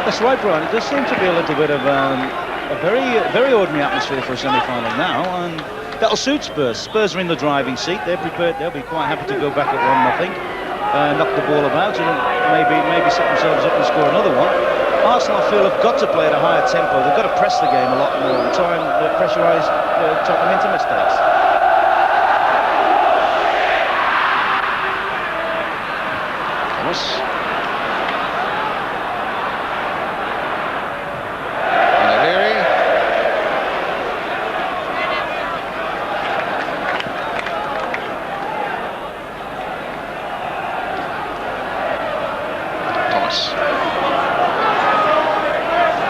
That's right, Brian. It does seem to be a little bit of a very ordinary atmosphere for a semi-final now, and that'll suit Spurs. Spurs are in the driving seat. They're prepared. They'll be quite happy to go back at 1-0, knock the ball about, and maybe set themselves up and score another one. Arsenal, I feel, have got to play at a higher tempo. They've got to press the game a lot more and try and pressurise Tottenham into mistakes. Thomas.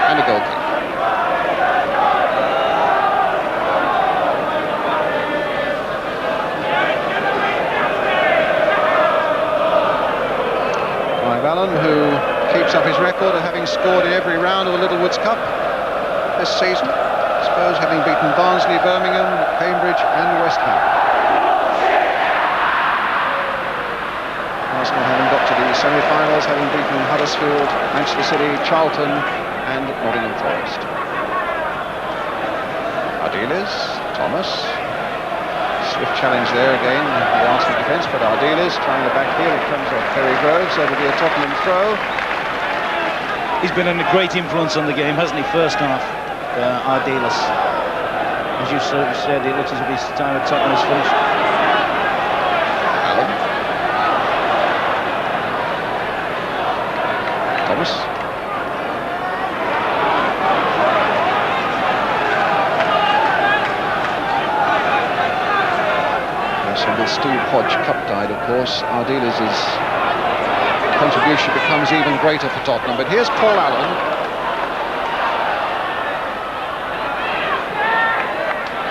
And a goal kick. Who keeps up his record of having scored in every round of the Little Woods Cup this season. Spurs having beaten Barnsley, Birmingham, Cambridge and West Ham. Arsenal having got to the semi-finals, having beaten Huddersfield, Manchester City, Charlton and Nottingham Forest. Ardiles, Thomas. Swift challenge there again, the Arsenal defence, but Ardiles trying the back heel. It comes off Terry Groves, so it'll be a Tottenham throw. He's been a great influence on the game, hasn't he, first half, Ardiles. As you said, it looks as if his time at Tottenham is finished. Allen. Thomas. With Steve Hodge cup-tied, of course, Ardiles' contribution becomes even greater for Tottenham. But here's Paul Allen.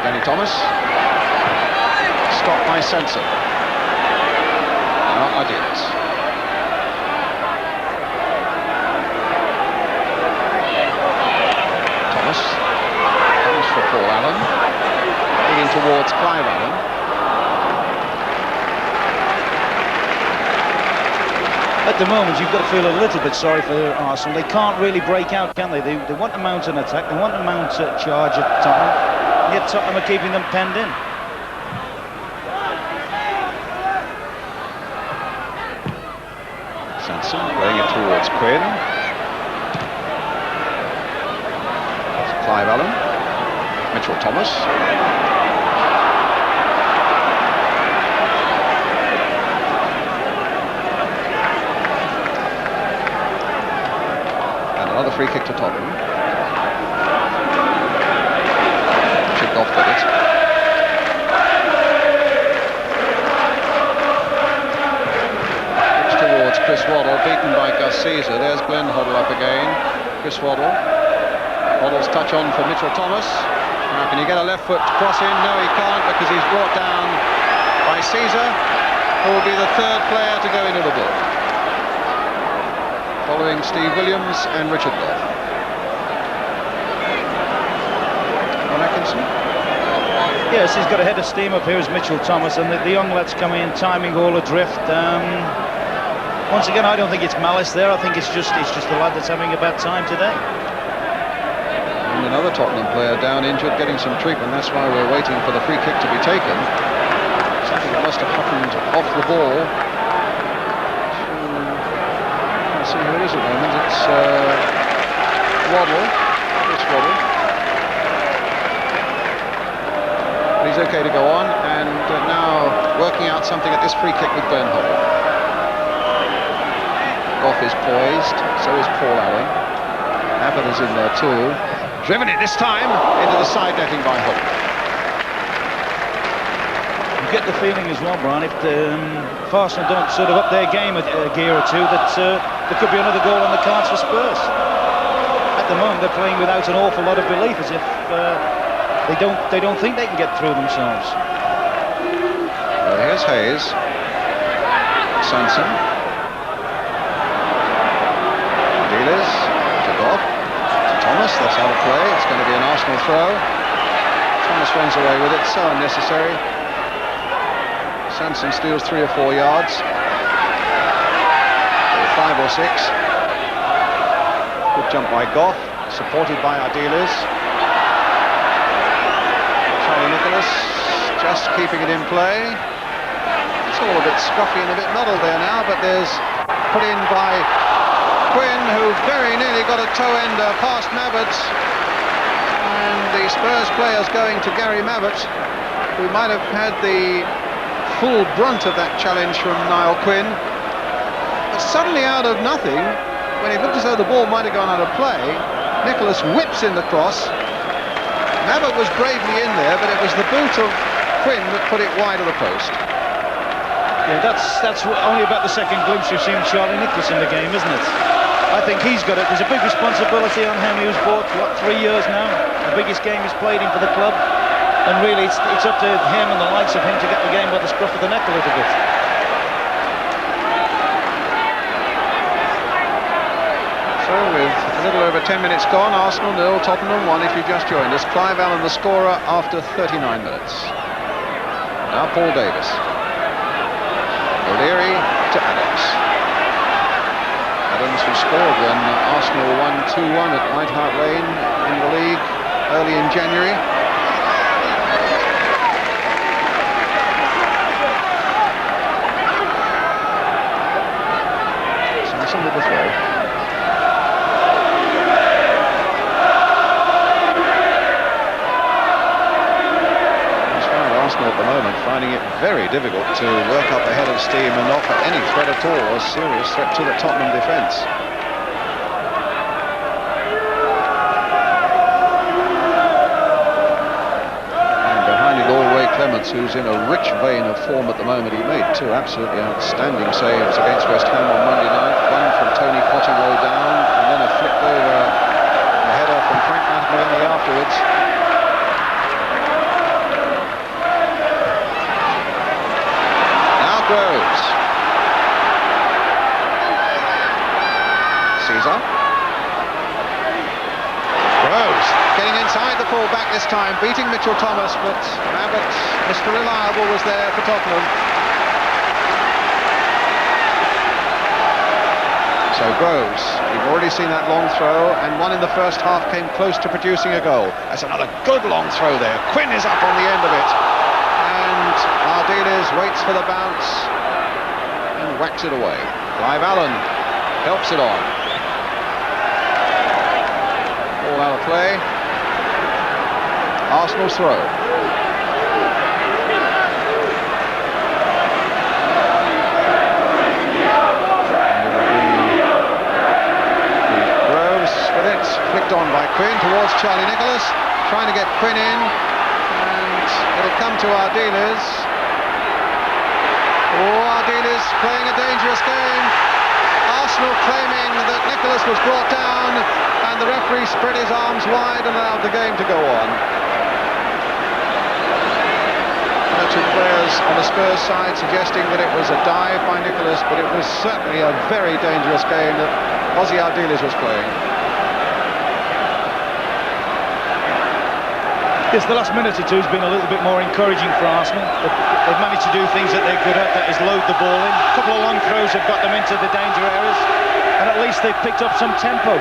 Danny Thomas. Stopped by Sansom. Now Ardiles. Thomas. Comes for Paul Allen. Moving towards Clive Allen. At the moment, you've got to feel a little bit sorry for Arsenal. They can't really break out, can they? They want to mount an attack, they want to mount a charge at Tottenham, yet Tottenham are keeping them penned in. Sansom playing it towards Quinn. That's Clive Allen. Mitchell Thomas. Another free kick to Tottenham. Gough got it. Looks towards Chris Waddle, beaten by Gus Caesar. There's Glenn Hoddle up again. Chris Waddle. Waddle's touch on for Mitchell Thomas. Now can he get a left foot cross in? No, he can't, because he's brought down by Caesar, who will be the third player to go into the ball, following Steve Williams and Richard Gough. Yes, he's got a head of steam up here as Mitchell Thomas, and the young lads coming in, timing all adrift. Once again, I don't think it's malice there. I think it's just the lad that's having a bad time today. And another Tottenham player down injured, getting some treatment. That's why we're waiting for the free kick to be taken. Something that must have happened off the ball. See who it is at the moment. It's Waddle. It's Waddle. But he's okay to go on, and now working out something at this free kick with Glenn Hoddle. Gough is poised, so is Paul Allen. Mabbutt is in there too. Driven it this time into the side netting by Hoddle. Get the feeling as well, Brian, if Arsenal don't sort of up their game a gear or two, that there could be another goal on the cards for Spurs. At the moment, they're playing without an awful lot of belief, as if they don't think they can get through themselves. Well, here's Hayes. Sansom. Ardiles to Gough. To Thomas. That's out of play. It's going to be an Arsenal throw. Thomas runs away with it. So unnecessary. Sansom steals 3 or 4 yards, or 5 or 6. Good jump by Gough, supported by Ardiles. Charlie Nicholas just keeping it in play. It's all a bit scruffy and a bit muddled there now, but there's put in by Quinn, who very nearly got a toe-ender past Mabbutt. And the Spurs players going to Gary Mabbutt, who might have had the full brunt of that challenge from Niall Quinn. But suddenly out of nothing, when it looked as though the ball might have gone out of play, Nicholas whips in the cross. Mabbutt was bravely in there, but it was the boot of Quinn that put it wide of the post. Yeah, that's only about the second glimpse we've seen of Charlie Nicholas in the game, isn't it? I think he's got it. There's a big responsibility on him. He was bought, what, 3 years now? The biggest game he's played in for the club. And really, it's up to him and the likes of him to get the game by the scruff of the neck a little bit. So with a little over 10 minutes gone, Arsenal 0, Tottenham 1 if you've just joined us. Clive Allen the scorer after 39 minutes. Now Paul Davis. O'Leary to Adams. Adams, who scored when Arsenal won 2-1 at White Hart Lane in the league early in January. Sansom with the throw. At the moment, finding it very difficult to work up a head of steam and offer any threat at all, a serious threat to the Tottenham defence. And behind it all, Clemence, who's in a rich vein of form at the moment. He made 2 absolutely outstanding saves against West Ham on Monday night. One from Tony Pottinger down, and then a flick over a header from Frank Martinelli afterwards. Groves. Caesar. Groves getting inside the full-back this time, beating Mitchell Thomas, but Mabbutt, Mr. Reliable, was there for Tottenham. So Groves, we've already seen that long throw, and one in the first half came close to producing a goal. That's another good long throw there. Quinn is up on the end of it. And Ardiles waits for the bounce and whacks it away. Clive Allen helps it on. All out of play. Arsenal's throw. Groves with it, flicked on by Quinn towards Charlie Nicholas, trying to get Quinn in. It'll come to Ardiles. Oh, Ardiles playing a dangerous game. Arsenal claiming that Nicholas was brought down, and the referee spread his arms wide and allowed the game to go on. One or two players on the Spurs side suggesting that it was a dive by Nicholas, but it was certainly a very dangerous game that Ozzy Ardiles was playing. Yes, the last minute or two has been a little bit more encouraging for Arsenal. They've managed to do things that they're good at, that is load the ball in. A couple of long throws have got them into the danger areas, and at least they've picked up some tempo.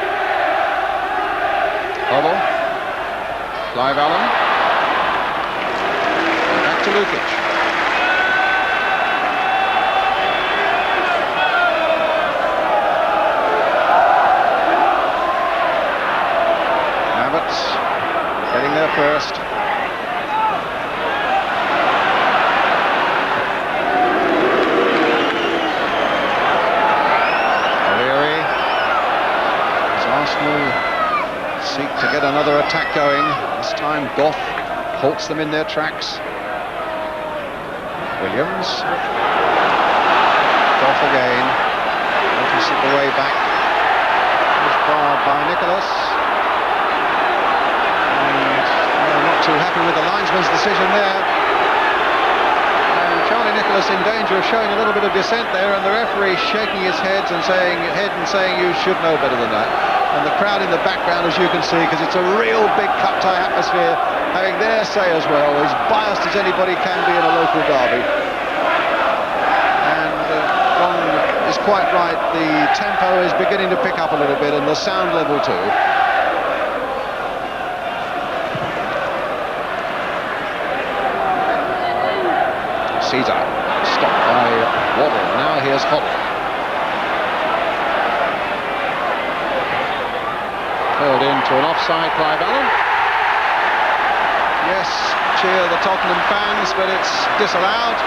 Hoddle. Clive Allen. And back to Lukić. Mabbutt getting there first. Seek to get another attack going. This time Gough halts them in their tracks. Williams. Gough again. Notice it the way back. Was barred by Nicholas. And not too happy with the linesman's decision there. And Charlie Nicholas in danger of showing a little bit of dissent there, and the referee shaking his head and saying you should know better than that. And the crowd in the background, as you can see, because it's a real big cup-tie atmosphere, having their say as well, as biased as anybody can be in a local derby. And gone is quite right. The tempo is beginning to pick up a little bit, and the sound level too. Caesar, stopped by Waddle. Now here's Hoddle. Hurled into an offside, Clive Allen. Yes, cheer the Tottenham fans, but it's disallowed.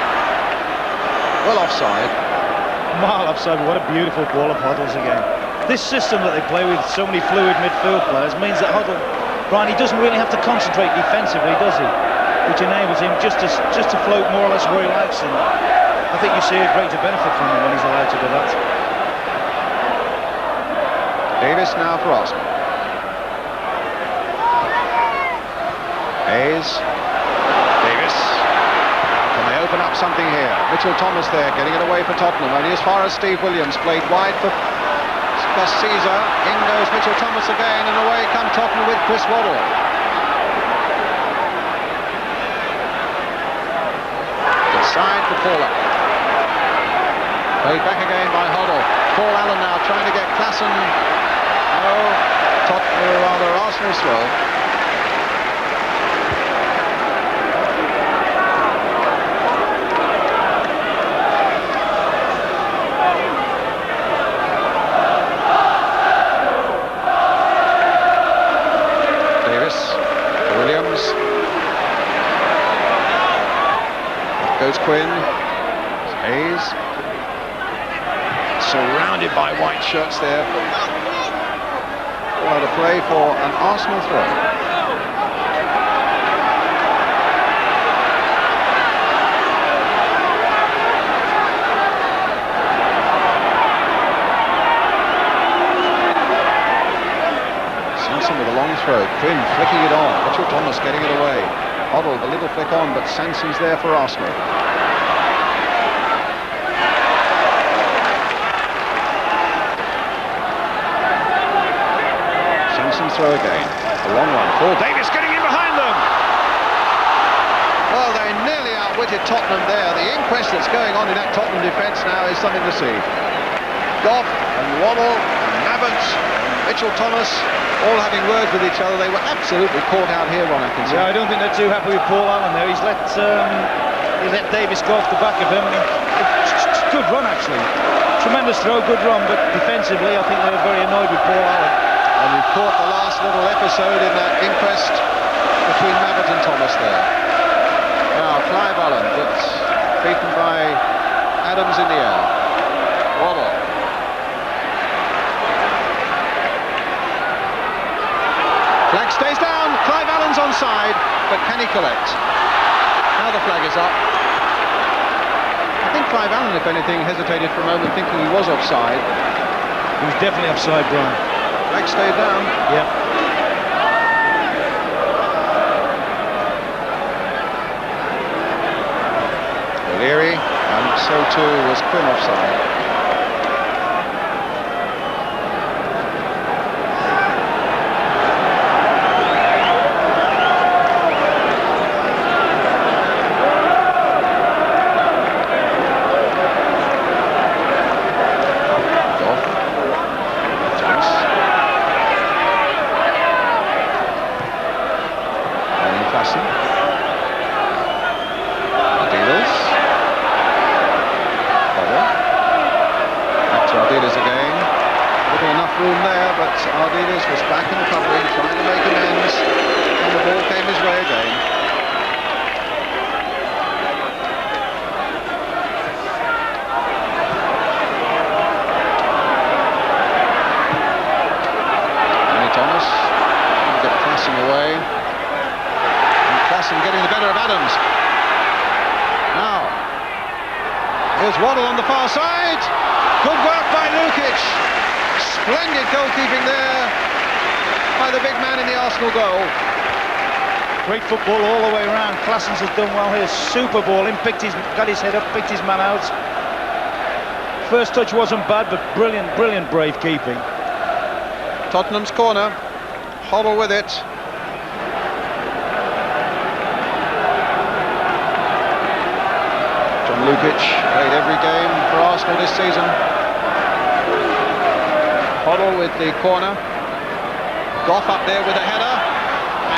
Well offside. Mile offside, but what a beautiful ball of Hoddle's again. This system that they play with so many fluid midfield players means that Hoddle, Brian, he doesn't really have to concentrate defensively, does he? Which enables him just to float more or less where he likes, and I think you see a greater benefit from him when he's allowed to do that. Davis now for Arsenal. Hayes. Davis. Now can they open up something here? Mitchell Thomas there, getting it away for Tottenham, only as far as Steve Williams, played wide for Caesar. In goes Mitchell Thomas again, and away come Tottenham with Chris Waddle. Inside for Paul Allen. Played back again by Hoddle. Paul Allen now trying to get Claesen. No, Tottenham, or rather Arsenal's throw. Goes Quinn. Hayes. Surrounded by white shirts there. Ball out of play for an Arsenal throw. Sansom with a long throw. Quinn flicking it on. Mitchell Thomas getting it away. Hoddle, the little flick on, but Sansom's there for Arsenal. Sansom throw again. A long one. Paul Davis getting in behind them. Well, they nearly outwitted Tottenham there. The inquest that's going on in that Tottenham defence now is something to see. Gough and Waddle and Mabbutt and Mitchell Thomas all having words with each other. They were absolutely caught out here, Ron Atkinson. Yeah, I don't think they're too happy with Paul Allen there. He's let Davis go off the back of him, and good run actually. Tremendous throw, good run, but defensively I think they were very annoyed with Paul Allen. And we caught the last little episode in that inquest between Mabbutt and Thomas there. Now Clive Allen, but beaten by Adams in the air. Waddle. Flag stays down. Clive Allen's onside, but can he collect? Now the flag is up. I think Clive Allen, if anything, hesitated for a moment, thinking he was offside. He was definitely offside, Brian. Flag stayed down. Yeah. O'Leary, and so too was Quinn offside. Ardiles. Back to Ardiles again. Wasn't enough room there, but Ardiles was back in the covering, trying to make amends, and the ball came his way again. Thomas, get Claesen away. And Claesen getting the better of Adams. Now, here's Waddle on the far side. Good work by Lukić. Splendid goalkeeping there by the big man in the Arsenal goal. Great football all the way around. Claesen has done well here. Super ball in, got his head up, picked his man out. First touch wasn't bad, but brilliant, brilliant brave keeping. Tottenham's corner. Hoddle with it. Lukić played every game for Arsenal this season. Waddle with the corner. Gough up there with a header.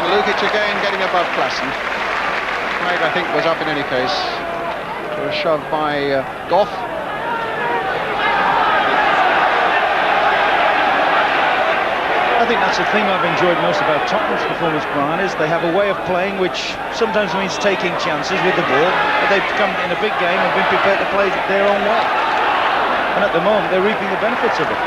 And Lukić again getting above Claesen. Flag, I think, was up in any case. A shove by Gough. I think that's the thing I've enjoyed most about Tottenham's performance, Brian, is they have a way of playing which sometimes means taking chances with the ball, but they've come in a big game and been prepared to play their own way. And at the moment, they're reaping the benefits of it.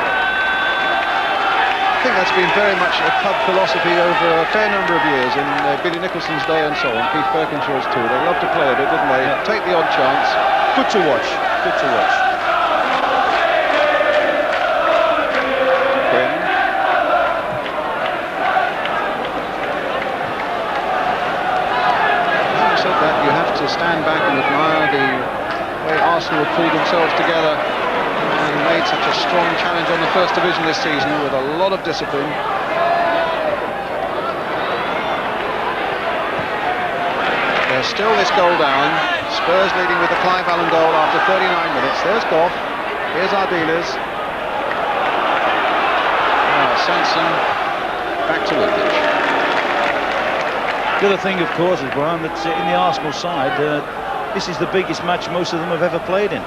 I think that's been very much a club philosophy over a fair number of years, in Billy Nicholson's day and so on, Keith Birkinshaw's too. They loved to play a bit, didn't they? Yeah. Take the odd chance. Good to watch. Good to watch. Quinn. Having said that, you have to stand back and admire the way Arsenal pulled themselves together and made such a strong challenge on the First Division this season with a lot of discipline. There's still this goal down. Spurs leading with the Clive Allen goal after 39 minutes. There's Gough. Here's Ardiles. Now Sansom back to Lukić. The other thing, of course, is, Brian, that in the Arsenal side, this is the biggest match most of them have ever played in.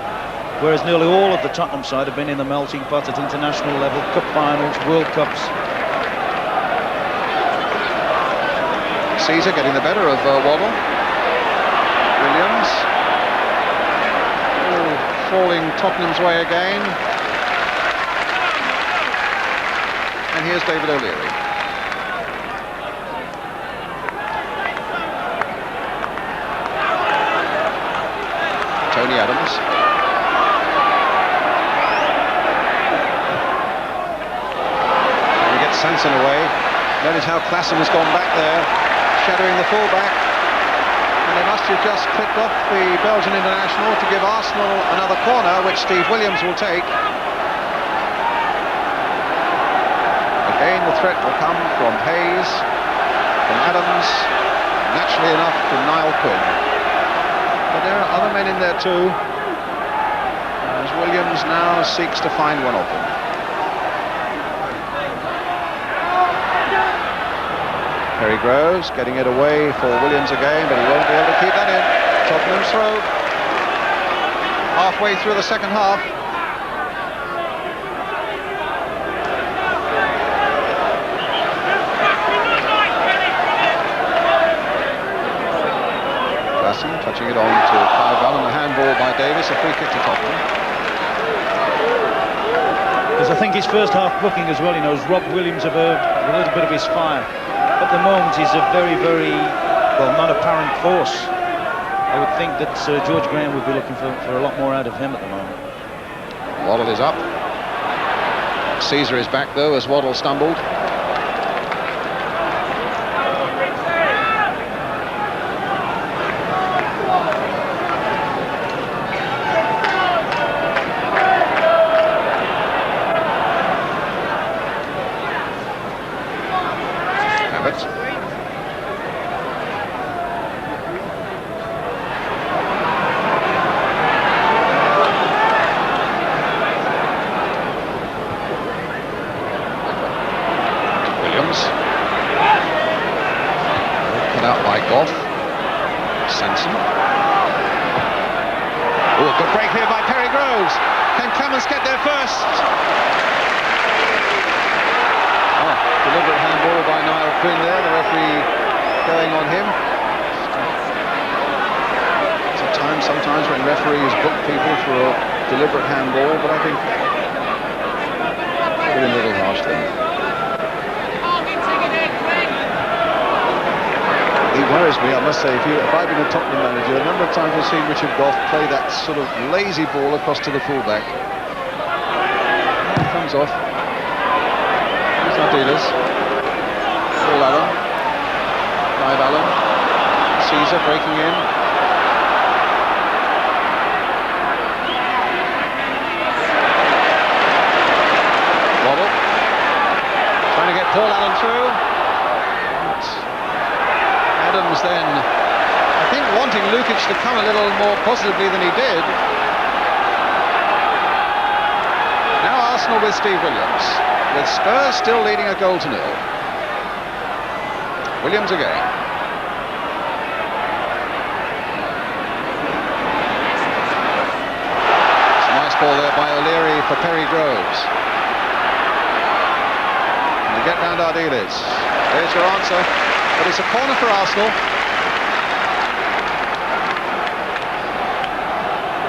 Whereas nearly all of the Tottenham side have been in the melting pot at international level, cup finals, World Cups. Caesar getting the better of Waddle. Williams. Oh, falling Tottenham's way again. And here's David O'Leary. Tony Adams. Sansom away. Notice how Claesen has gone back there, shadowing the fullback. And they must have just clipped off the Belgian international to give Arsenal another corner, which Steve Williams will take. Again, the threat will come from Hayes, from Adams, naturally enough from Niall Quinn. But there are other men in there too, as Williams now seeks to find one of them. Perry Groves getting it away for Williams again, but he won't be able to keep that in. Tottenham's throw. Halfway through the second half. Claesen touching it on to Clive Allen, a handball by Davis, a free kick to Tottenham. Because I think his first half booking as well, has robbed Williams of a little bit of his fire. At the moment, he's a very, very, well, not apparent force. I would think that George Graham would be looking for a lot more out of him at the moment. Waddle is up. Caesar is back, though, as Waddle stumbled. Out by Gough. Sansom. Oh, a good break here by Perry Groves. Can Clemence get there first? Oh, deliberate handball by Niall Quinn there, the referee going on him. It's a time sometimes when referees book people for a deliberate handball, but I think it's a little harsh then. He worries me, I must say. If I've been a Tottenham manager, a number of times I've seen Richard Gough play that sort of lazy ball across to the fullback. It comes off. Here's Ardiles. Paul Allen. Clive Allen. Caesar breaking in. Waddle. Trying to get Paul Allen through. Adams then, I think, wanting Lukić to come a little more positively than he did. Now Arsenal with Steve Williams. with Spurs still leading a goal to nil. Williams again. It's a nice ball there by O'Leary for Perry Groves. And they get round Ardiles. There's your answer. But it's a corner for Arsenal.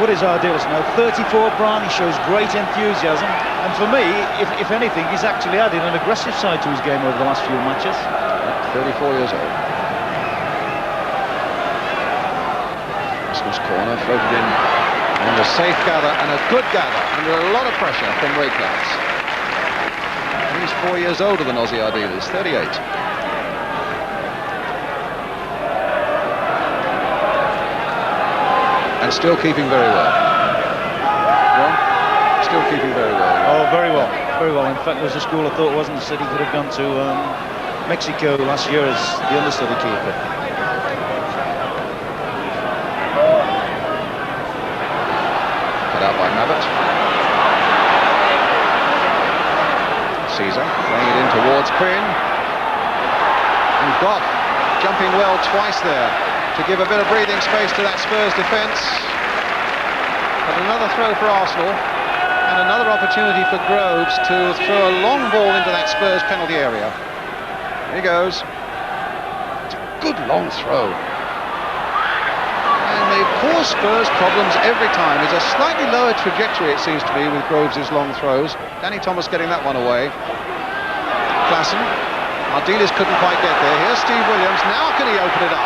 What is Ardiles now? 34, Brian. He shows great enthusiasm. And for me, if anything, he's actually added an aggressive side to his game over the last few matches. 34 years old. Arsenal's corner floated in. And a safe gather and a good gather under a lot of pressure from Wakelands. He's 4 years older than Ozzy Ardiles, 38. And still keeping very well. Ron? Still keeping very well. Oh, very well. Very well. In fact, there was a school of thought, wasn't it, said he could have gone to Mexico last year as the understudy keeper. Cut out by Mabbutt. Caesar playing it in towards Quinn. And Gough jumping well twice there to give a bit of breathing space to that Spurs defence. But another throw for Arsenal and another opportunity for Groves to throw a long ball into that Spurs penalty area. Here he goes. It's a good long throw. And they cause Spurs problems every time. It's a slightly lower trajectory, it seems to me, with Groves' long throws. Danny Thomas getting that one away. Claesen. Ardiles couldn't quite get there. Here's Steve Williams. Now can he open it up?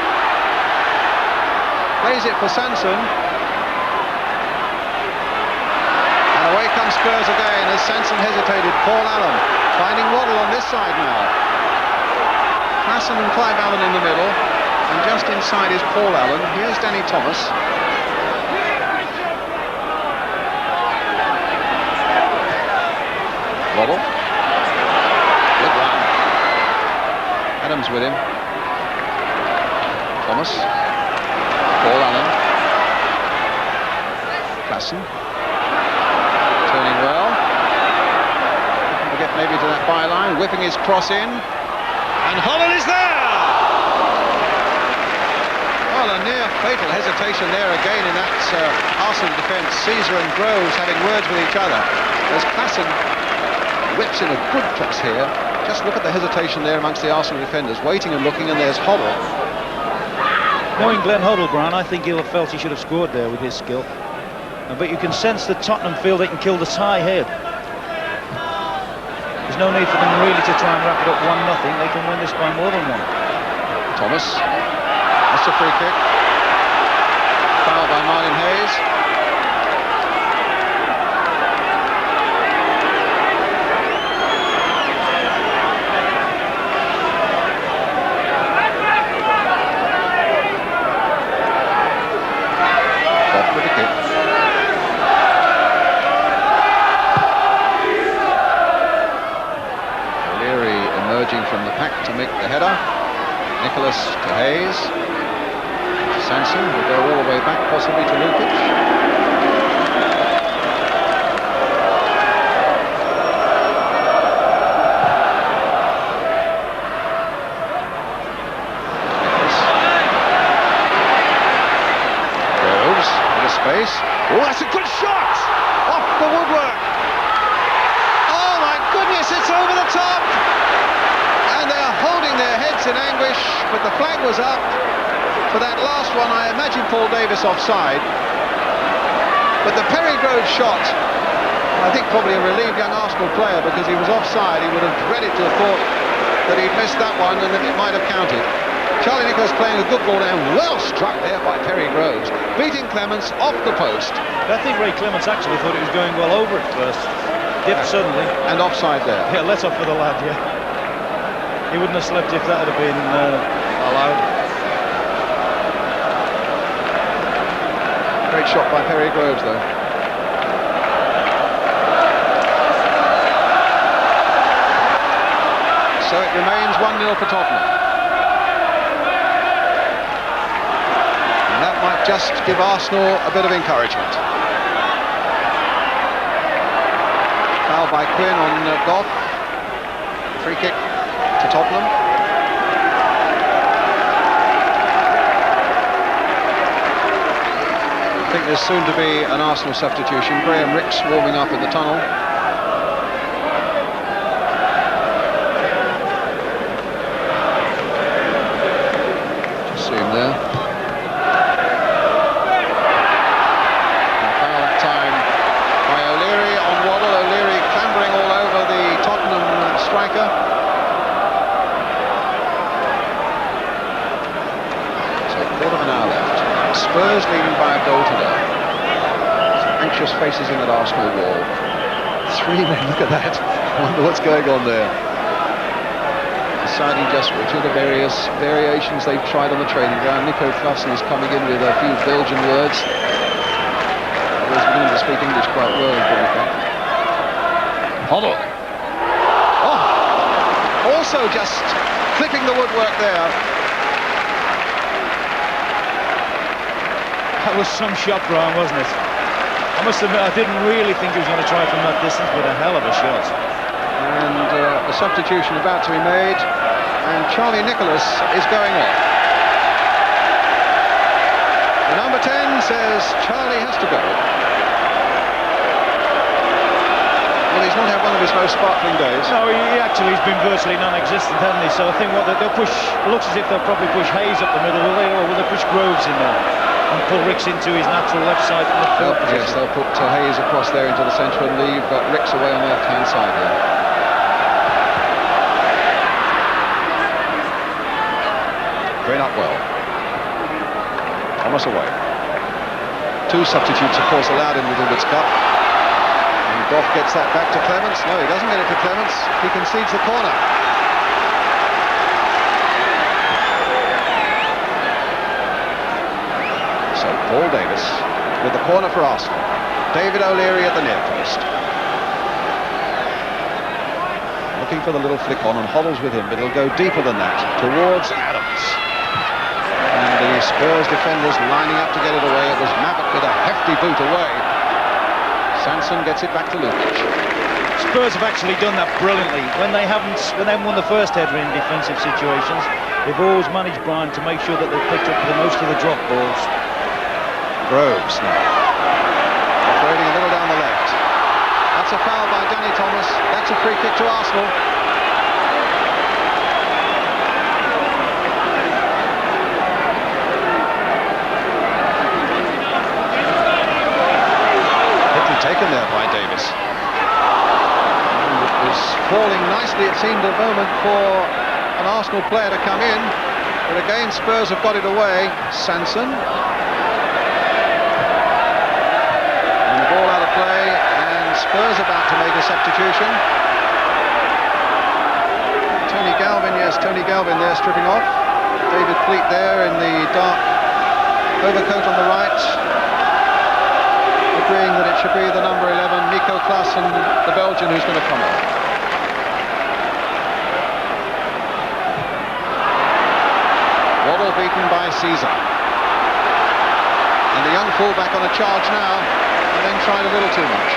Plays it for Sansom. And away comes Spurs again as Sansom hesitated. Paul Allen finding Waddle on this side now. Claesen and Clive Allen in the middle. And just inside is Paul Allen. Here's Danny Thomas. Waddle. Good run. Adams with him. Thomas. Paul Allen. Claesen. Turning well. Looking to get maybe to that byline. Whipping his cross in. And Hoddle is there! Well, a near fatal hesitation there again in that Arsenal defence. Caesar and Groves having words with each other. As Claesen whips in a good cross here. Just look at the hesitation there amongst the Arsenal defenders, waiting and looking, and there's Hoddle. Knowing Glenn Hoddle, Brian, I think he'll have felt he should have scored there with his skill. But you can sense that Tottenham feel they can kill this high head. There's no need for them really to try and wrap it up 1-0. They can win this by more than one. Thomas. That's a free kick. Foul by Marlon Hayes. Off with the kick. O'Leary emerging from the pack to make the header. Nicholas to Hayes. Sansom will go all the way back, possibly to Lukić. Groves, bit of space. Oh, that's a good shot! Off the woodwork! Oh my goodness, it's over the top! And they are holding their heads in anguish, but the flag was up. For that last one, I imagine Paul Davis offside. But the Perry Groves shot, I think probably a relieved young Arsenal player, because he was offside. He would have dreaded to have thought that he'd missed that one and that it might have counted. Charlie Nicholas playing a good ball down, well struck there by Perry Groves, beating Clemence off the post. I think Ray Clemence actually thought it was going well over at first. Dipped suddenly. And offside there. Yeah, let off for the lad, yeah. He wouldn't have slept if that had been allowed. Great shot by Perry Groves, though. So it remains 1-0 for Tottenham. And that might just give Arsenal a bit of encouragement. Foul by Quinn on Gough. Free kick to Tottenham. I think there's soon to be an Arsenal substitution. Graham Rix warming up in the tunnel. Just see him there. And foul that time by O'Leary on Waddle. O'Leary clambering all over the Tottenham striker. So a quarter of an hour left. Spurs leading by a goal to nil. Some anxious faces in that Arsenal wall. 3 men, look at that. I wonder what's going on there. Deciding just which of the various variations they've tried on the training ground. Nico Claesen is coming in with a few Belgian words. He was beginning to speak English quite well in Hoddle. Oh! Also just clipping the woodwork there. That was some shot, Brian, wasn't it? I must admit, I didn't really think he was going to try from that distance, but a hell of a shot. And a substitution about to be made, and Charlie Nicholas is going off. The number 10 says Charlie has to go. Well, he's not had one of his most sparkling days. No, he actually has been virtually non-existent, hasn't he? So I think what they'll push, looks as if they'll probably push Hayes up the middle, will they? Or will they push Groves in there and pull Rix into his natural left side from the field position? Yes, they'll put Hayes across there into the centre and leave Rix away on the left-hand side here. Going up well. Thomas away. 2 substitutes, of course, allowed in the Lukić Cup. And Gough gets that back to Clemence. No, he doesn't get it to Clemence. He concedes the corner. So Paul Davis with the corner for Arsenal. David O'Leary at the near post. Looking for the little flick on, and Hoddle's with him, but it'll go deeper than that, towards Adams. And the Spurs defenders lining up to get it away. It was Mabbutt with a hefty boot away. Sansom gets it back to Lukić. Spurs have actually done that brilliantly. When they haven't won the first header in defensive situations, they've always managed, Brian, to make sure that they've picked up most of the drop balls. Groves now. Operating a little down the left. That's a foul by Danny Thomas. That's a free kick to Arsenal. Hit taken there by Davis. And it was falling nicely, it seemed, a moment for an Arsenal player to come in. But again, Spurs have got it away. Sansom. Ball out of play, and Spurs about to make a substitution. Tony Galvin there stripping off. David Pleat there in the dark overcoat on the right, agreeing that it should be the number 11, Nico Claesen, the Belgian, who's going to come off. Waddle beaten by Caesar. And the young fullback on a charge now. And then tried a little too much.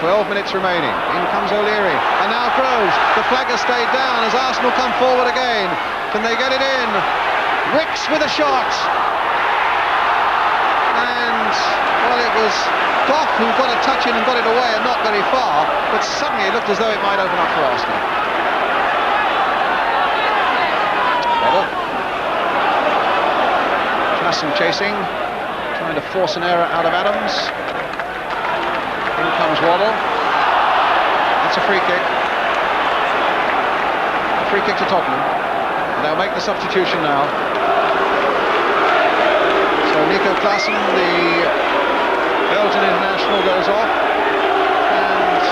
12 minutes remaining. In comes O'Leary. And now Groves. The flag has stayed down as Arsenal come forward again. Can they get it in? Rix with a shot. And, well, it was Gough who got a touch in and got it away and not very far. But suddenly it looked as though it might open up for Arsenal. Waddle. Claesen chasing. Trying to force an error out of Adams. In comes Waddle. That's a free kick. A free kick to Tottenham. And they'll make the substitution now. So Nico Claesen, the Belgian international, goes off. And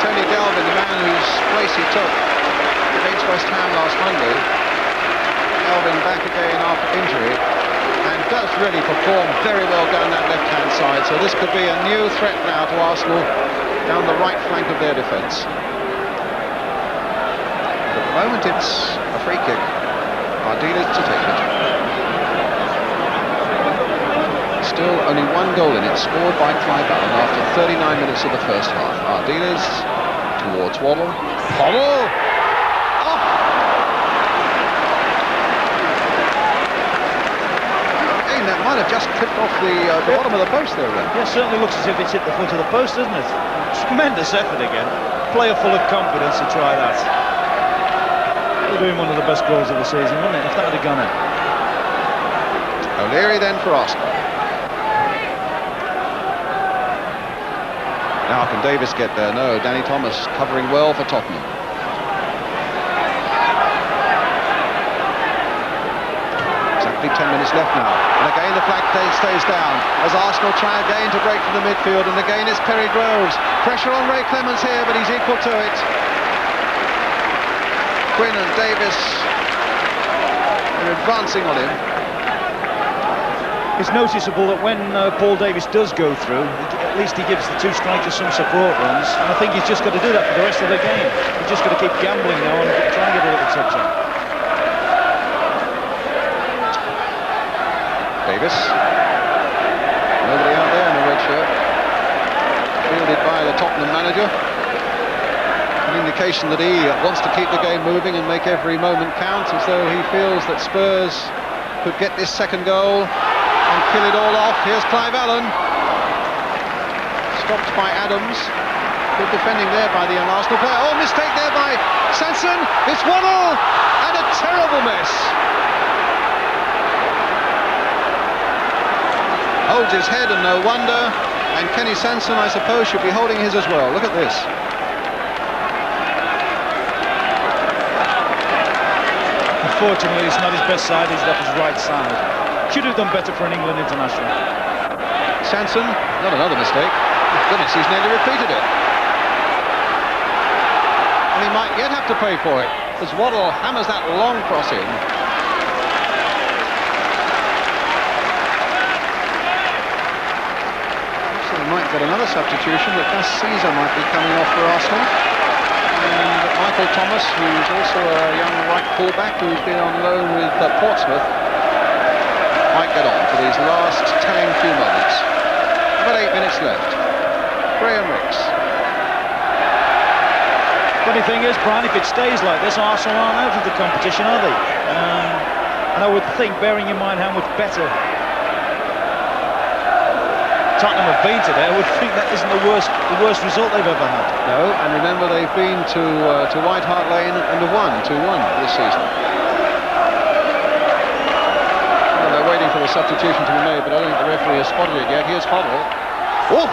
Tony Galvin, the man whose place he took against West Ham last Monday. Galvin back again after injury. And does really perform very well down that left-hand side. So this could be a new threat now to Arsenal down the right flank of their defence. At the moment it's a free kick. Ardiles to take it. Still only 1 goal in it, scored by Clive Allen after 39 minutes of the first half. Ardiles towards Waddle. Hoddle. Oh. Again, that might have just clipped off the bottom of the post there, then. Yeah, certainly looks as if it's hit the foot of the post, doesn't it? Tremendous effort again. Player full of confidence to try that. Would have been one of the best goals of the season, wouldn't it, if that had gone in? O'Leary then for Arsenal. Now can Davis get there? No, Danny Thomas covering well for Tottenham. Exactly 10 minutes left now. And again the flag stays down as Arsenal try again to break from the midfield, and again it's Perry Groves. Pressure on Ray Clemence here, but he's equal to it. Quinn and Davis are advancing on him. It's noticeable that when Paul Davis does go through, at least he gives the two strikers some support runs, and I think he's just got to do that for the rest of the game. He's just got to keep gambling now and try and get a little touch on. Davis, nobody out there in the red shirt, fielded by the Tottenham manager. An indication that he wants to keep the game moving and make every moment count, as though he feels that Spurs could get this second goal and kill it all off. Here's Clive Allen, stopped by Adams. Good defending there by the Arsenal player. Oh, mistake there by Sansom. It's Waddle, and a terrible miss. Holds his head, and no wonder. And Kenny Sansom, I suppose, should be holding his as well. Look at this. Unfortunately, it's not his best side, he's off his right side. Should have done better for an England international. Sansom, not another mistake. Goodness, he's nearly repeated it. And he might yet have to pay for it, as Waddle hammers that long cross in. So we might get another substitution, that Gus Caesar might be coming off for Arsenal. And Michael Thomas, who's also a young right fullback who's been on loan with Portsmouth, might get on for these last telling few moments. About 8 minutes left. Graham Ricks. Funny thing is, Brian, if it stays like this, Arsenal aren't out of the competition, are they? And I would think, bearing in mind how much better Tottenham have been today, I would think that isn't the worst result they've ever had. No, and remember they've been to White Hart Lane and have won 2-1 this season. Well, they're waiting for the substitution to be made, but I don't think the referee has spotted it yet. Here's Hoddle. Oof!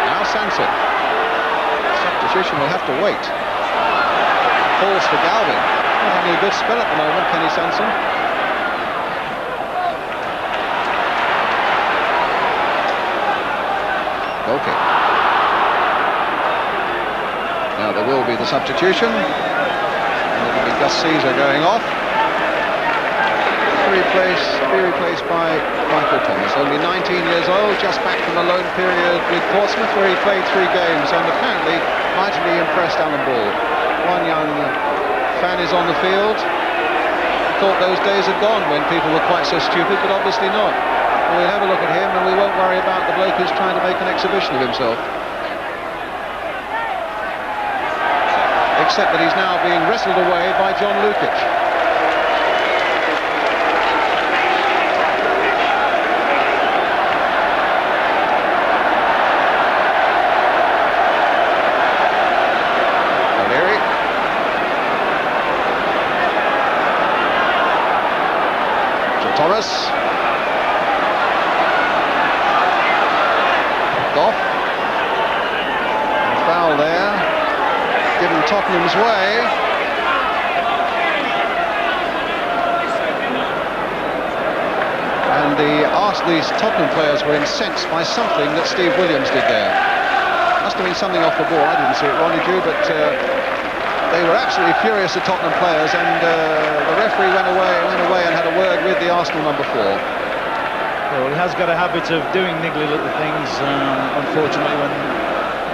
Now Sansom. Substitution will have to wait. Falls for Galvin. Not having a good spell at the moment, Kenny Sansom. Okay. Now there will be the substitution. And it'll be Gus Caesar going off. To be replaced by Michael Thomas. Only 19 years old, just back from a loan period with Portsmouth, where he played 3 games and apparently mightily impressed Alan Ball. One young fan is on the field. Thought those days had gone when people were quite so stupid, but obviously not. We'll have a look at him and we won't worry about the bloke who's trying to make an exhibition of himself. Except that he's now being wrestled away by John Lukić. Thomas. Gough. Foul there. Given Tottenham's way. And these Tottenham players were incensed by something that Steve Williams did there. Must have been something off the ball. I didn't see it, Ronnie, did you? But they were absolutely furious at Tottenham players, and the referee went away and had a word with the Arsenal number 4. Well, he has got a habit of doing niggly little things, unfortunately,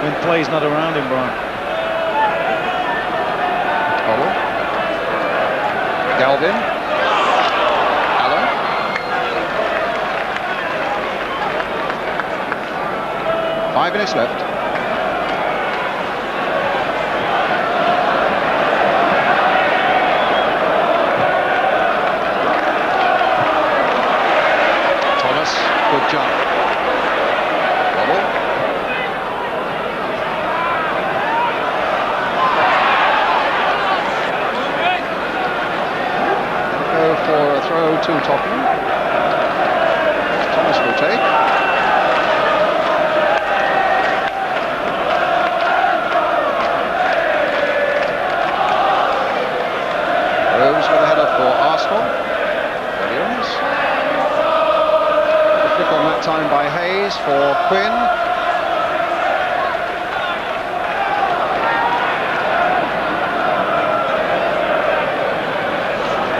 when play's not around him, Brian. Hoddle. Galvin. Allen. 5 minutes left. Thomas, good jump. Waddle. Go for a throw to Tottenham. Thomas will take. Groves with a header for Arsenal. Williams. The flick on that time by Hayes for Quinn.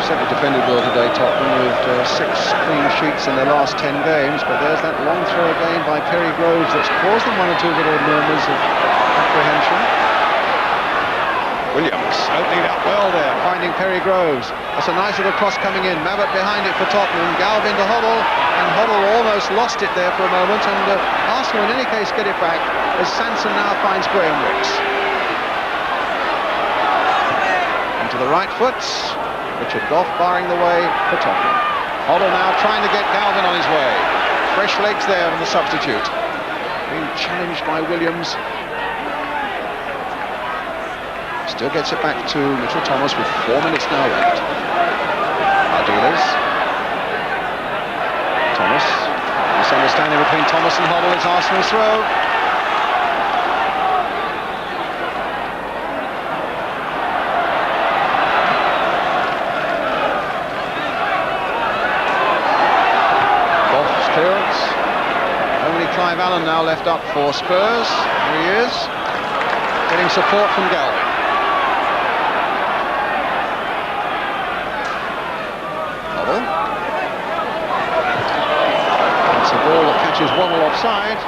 Certainly defended well today, Tottenham, with 6 clean sheets in their last 10 games, but there's that long throw again by Perry Groves that's caused them 1 or 2 little murmurs of apprehension. Williams opening it up well there, finding Perry Groves. That's a nice little cross coming in. Mabbutt behind it for Tottenham. Gough into Hoddle, and Hoddle almost lost it there for a moment, and Arsenal in any case get it back as Sansom now finds Graham Wicks. And to the right foot, Richard Gough barring the way for Tottenham. Hoddle now trying to get Galvin on his way. Fresh legs there from the substitute. Being challenged by Williams. Still gets it back to Mitchell Thomas with 4 minutes now left. Ardiles. Thomas. Misunderstanding between Thomas and Hoddle. It's Arsenal's throw. Gough's clearance. Only Clive Allen now left up for Spurs. Here he is. Getting support from Galvin. It's a ball that catches Waddle offside.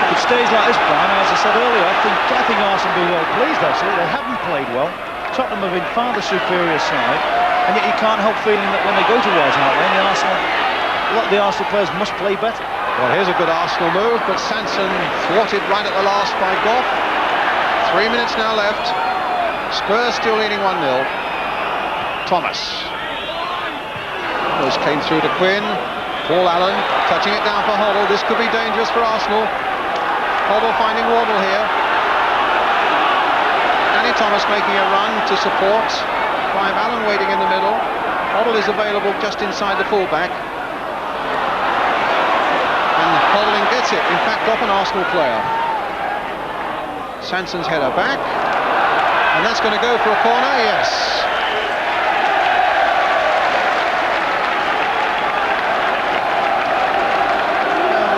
If it stays like this, Brian, as I said earlier, I think Arsenal will be well pleased actually. They haven't played well. Tottenham have been far the superior side, and yet you can't help feeling that when they go to White Hart Lane, a lot of the Arsenal players must play better. Well, here's a good Arsenal move, but Sansom thwarted right at the last by Gough. 3 minutes now left. Spurs still leading 1-0. Thomas. Those came through to Quinn. Paul Allen touching it down for Hoddle. This could be dangerous for Arsenal. Hoddle finding Waddle here. Danny Thomas making a run to support. Clive Allen waiting in the middle. Hoddle is available just inside the fullback. And Hoddling gets it. In fact, off an Arsenal player. Sanson's header back. And that's going to go for a corner, yes.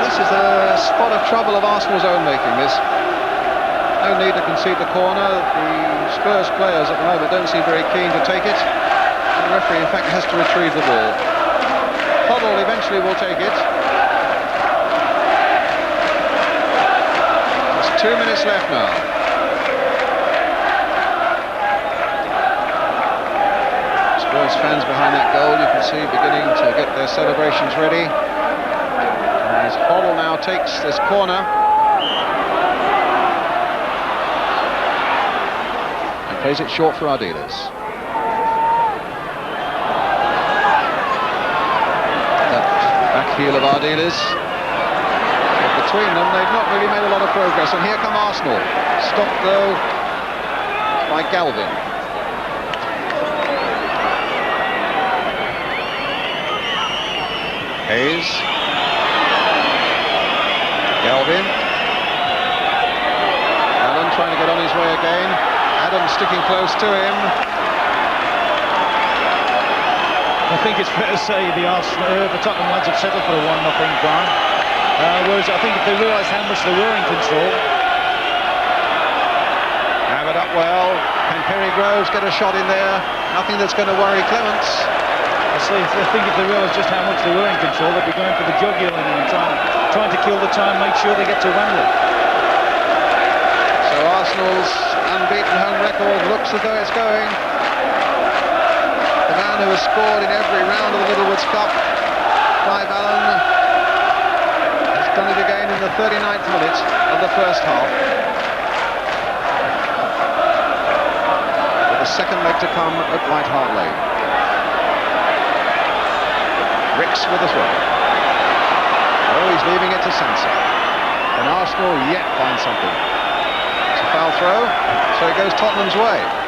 This is a spot of trouble of Arsenal's own making, this. No need to concede the corner. The Spurs players at the moment don't seem very keen to take it. The referee, in fact, has to retrieve the ball. Hoddle eventually will take it. There's 2 minutes left now. Spurs fans behind that goal, you can see, beginning to get their celebrations ready. As Hoddle now takes this corner. And plays it short for Ardiles. That back heel of Ardiles. Between them, they've not really made a lot of progress. And here come Arsenal. Stopped, though, by Galvin. Hayes. Galvin. Allen trying to get on his way again. Adams sticking close to him. I think it's fair to say the Tottenham lads have settled for a 1-0 Brian. Whereas I think if they realised how much they were in control. Mabbutt up well. Can Perry Groves get a shot in there? Nothing that's going to worry Clemence. I think if they realised just how much they were in control, they'd be going for the jugular and trying to kill the time, make sure they get to Wembley. So Arsenal's unbeaten home record looks as though it's going. The man who has scored in every round of the Littlewoods Cup, Clive Allen, done it again in the 39th minute of the first half. With the second leg to come at White Hart Lane. Ricks with the throw. Oh, he's leaving it to Sansom. And Arsenal yet find something. It's a foul throw, so it goes Tottenham's way.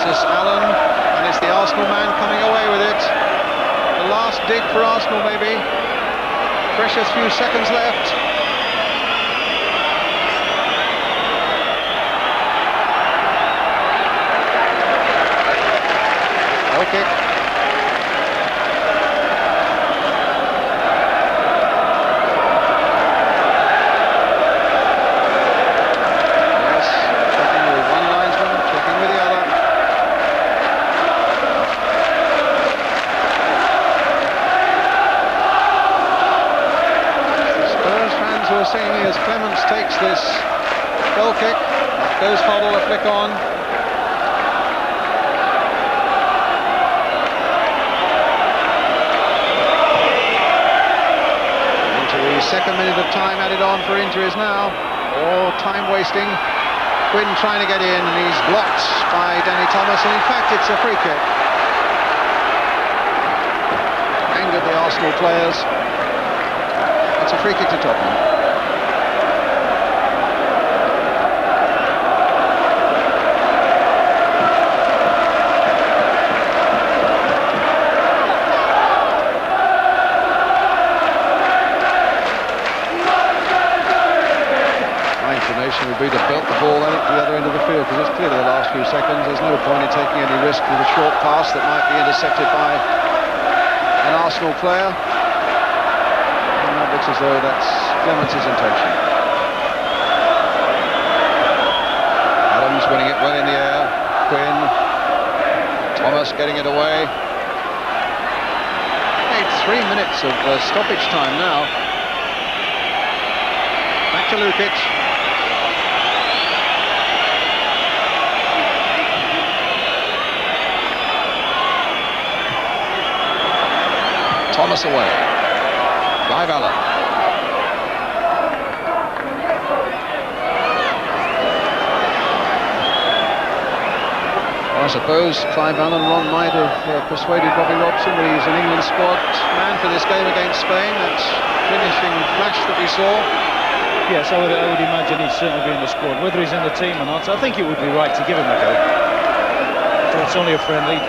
Allen, and it's the Arsenal man coming away with it. The last dig for Arsenal, maybe. Precious few seconds left. Goal kick. Yes, checking with one linesman, checking with the other. Who are singing as Clemence takes this goal kick. Goes Hoddle, a flick on. Into the second minute of time added on for injuries now. All time wasting. Quinn trying to get in, and he's blocked by Danny Thomas, and in fact it's a free kick. Angered the Arsenal players. It's a free kick to Tottenham. Would be to belt the ball out to the other end of the field, because it's clear to the last few seconds. There's no point in taking any risk with a short pass that might be intercepted by an Arsenal player. And that looks as though that's Clemence's intention. Adams winning it well in the air. Quinn. Thomas getting it away. 3 minutes of stoppage time now. Back to Lukić. Thomas away. Clive Allen. Well, I suppose Clive Allen might have persuaded Bobby Robson that he's an England squad man for this game against Spain. That finishing flash that we saw. Yes, I would imagine he'd certainly be in the squad. Whether he's in the team or not, I think it would be right to give him a go. So it's only a friendly.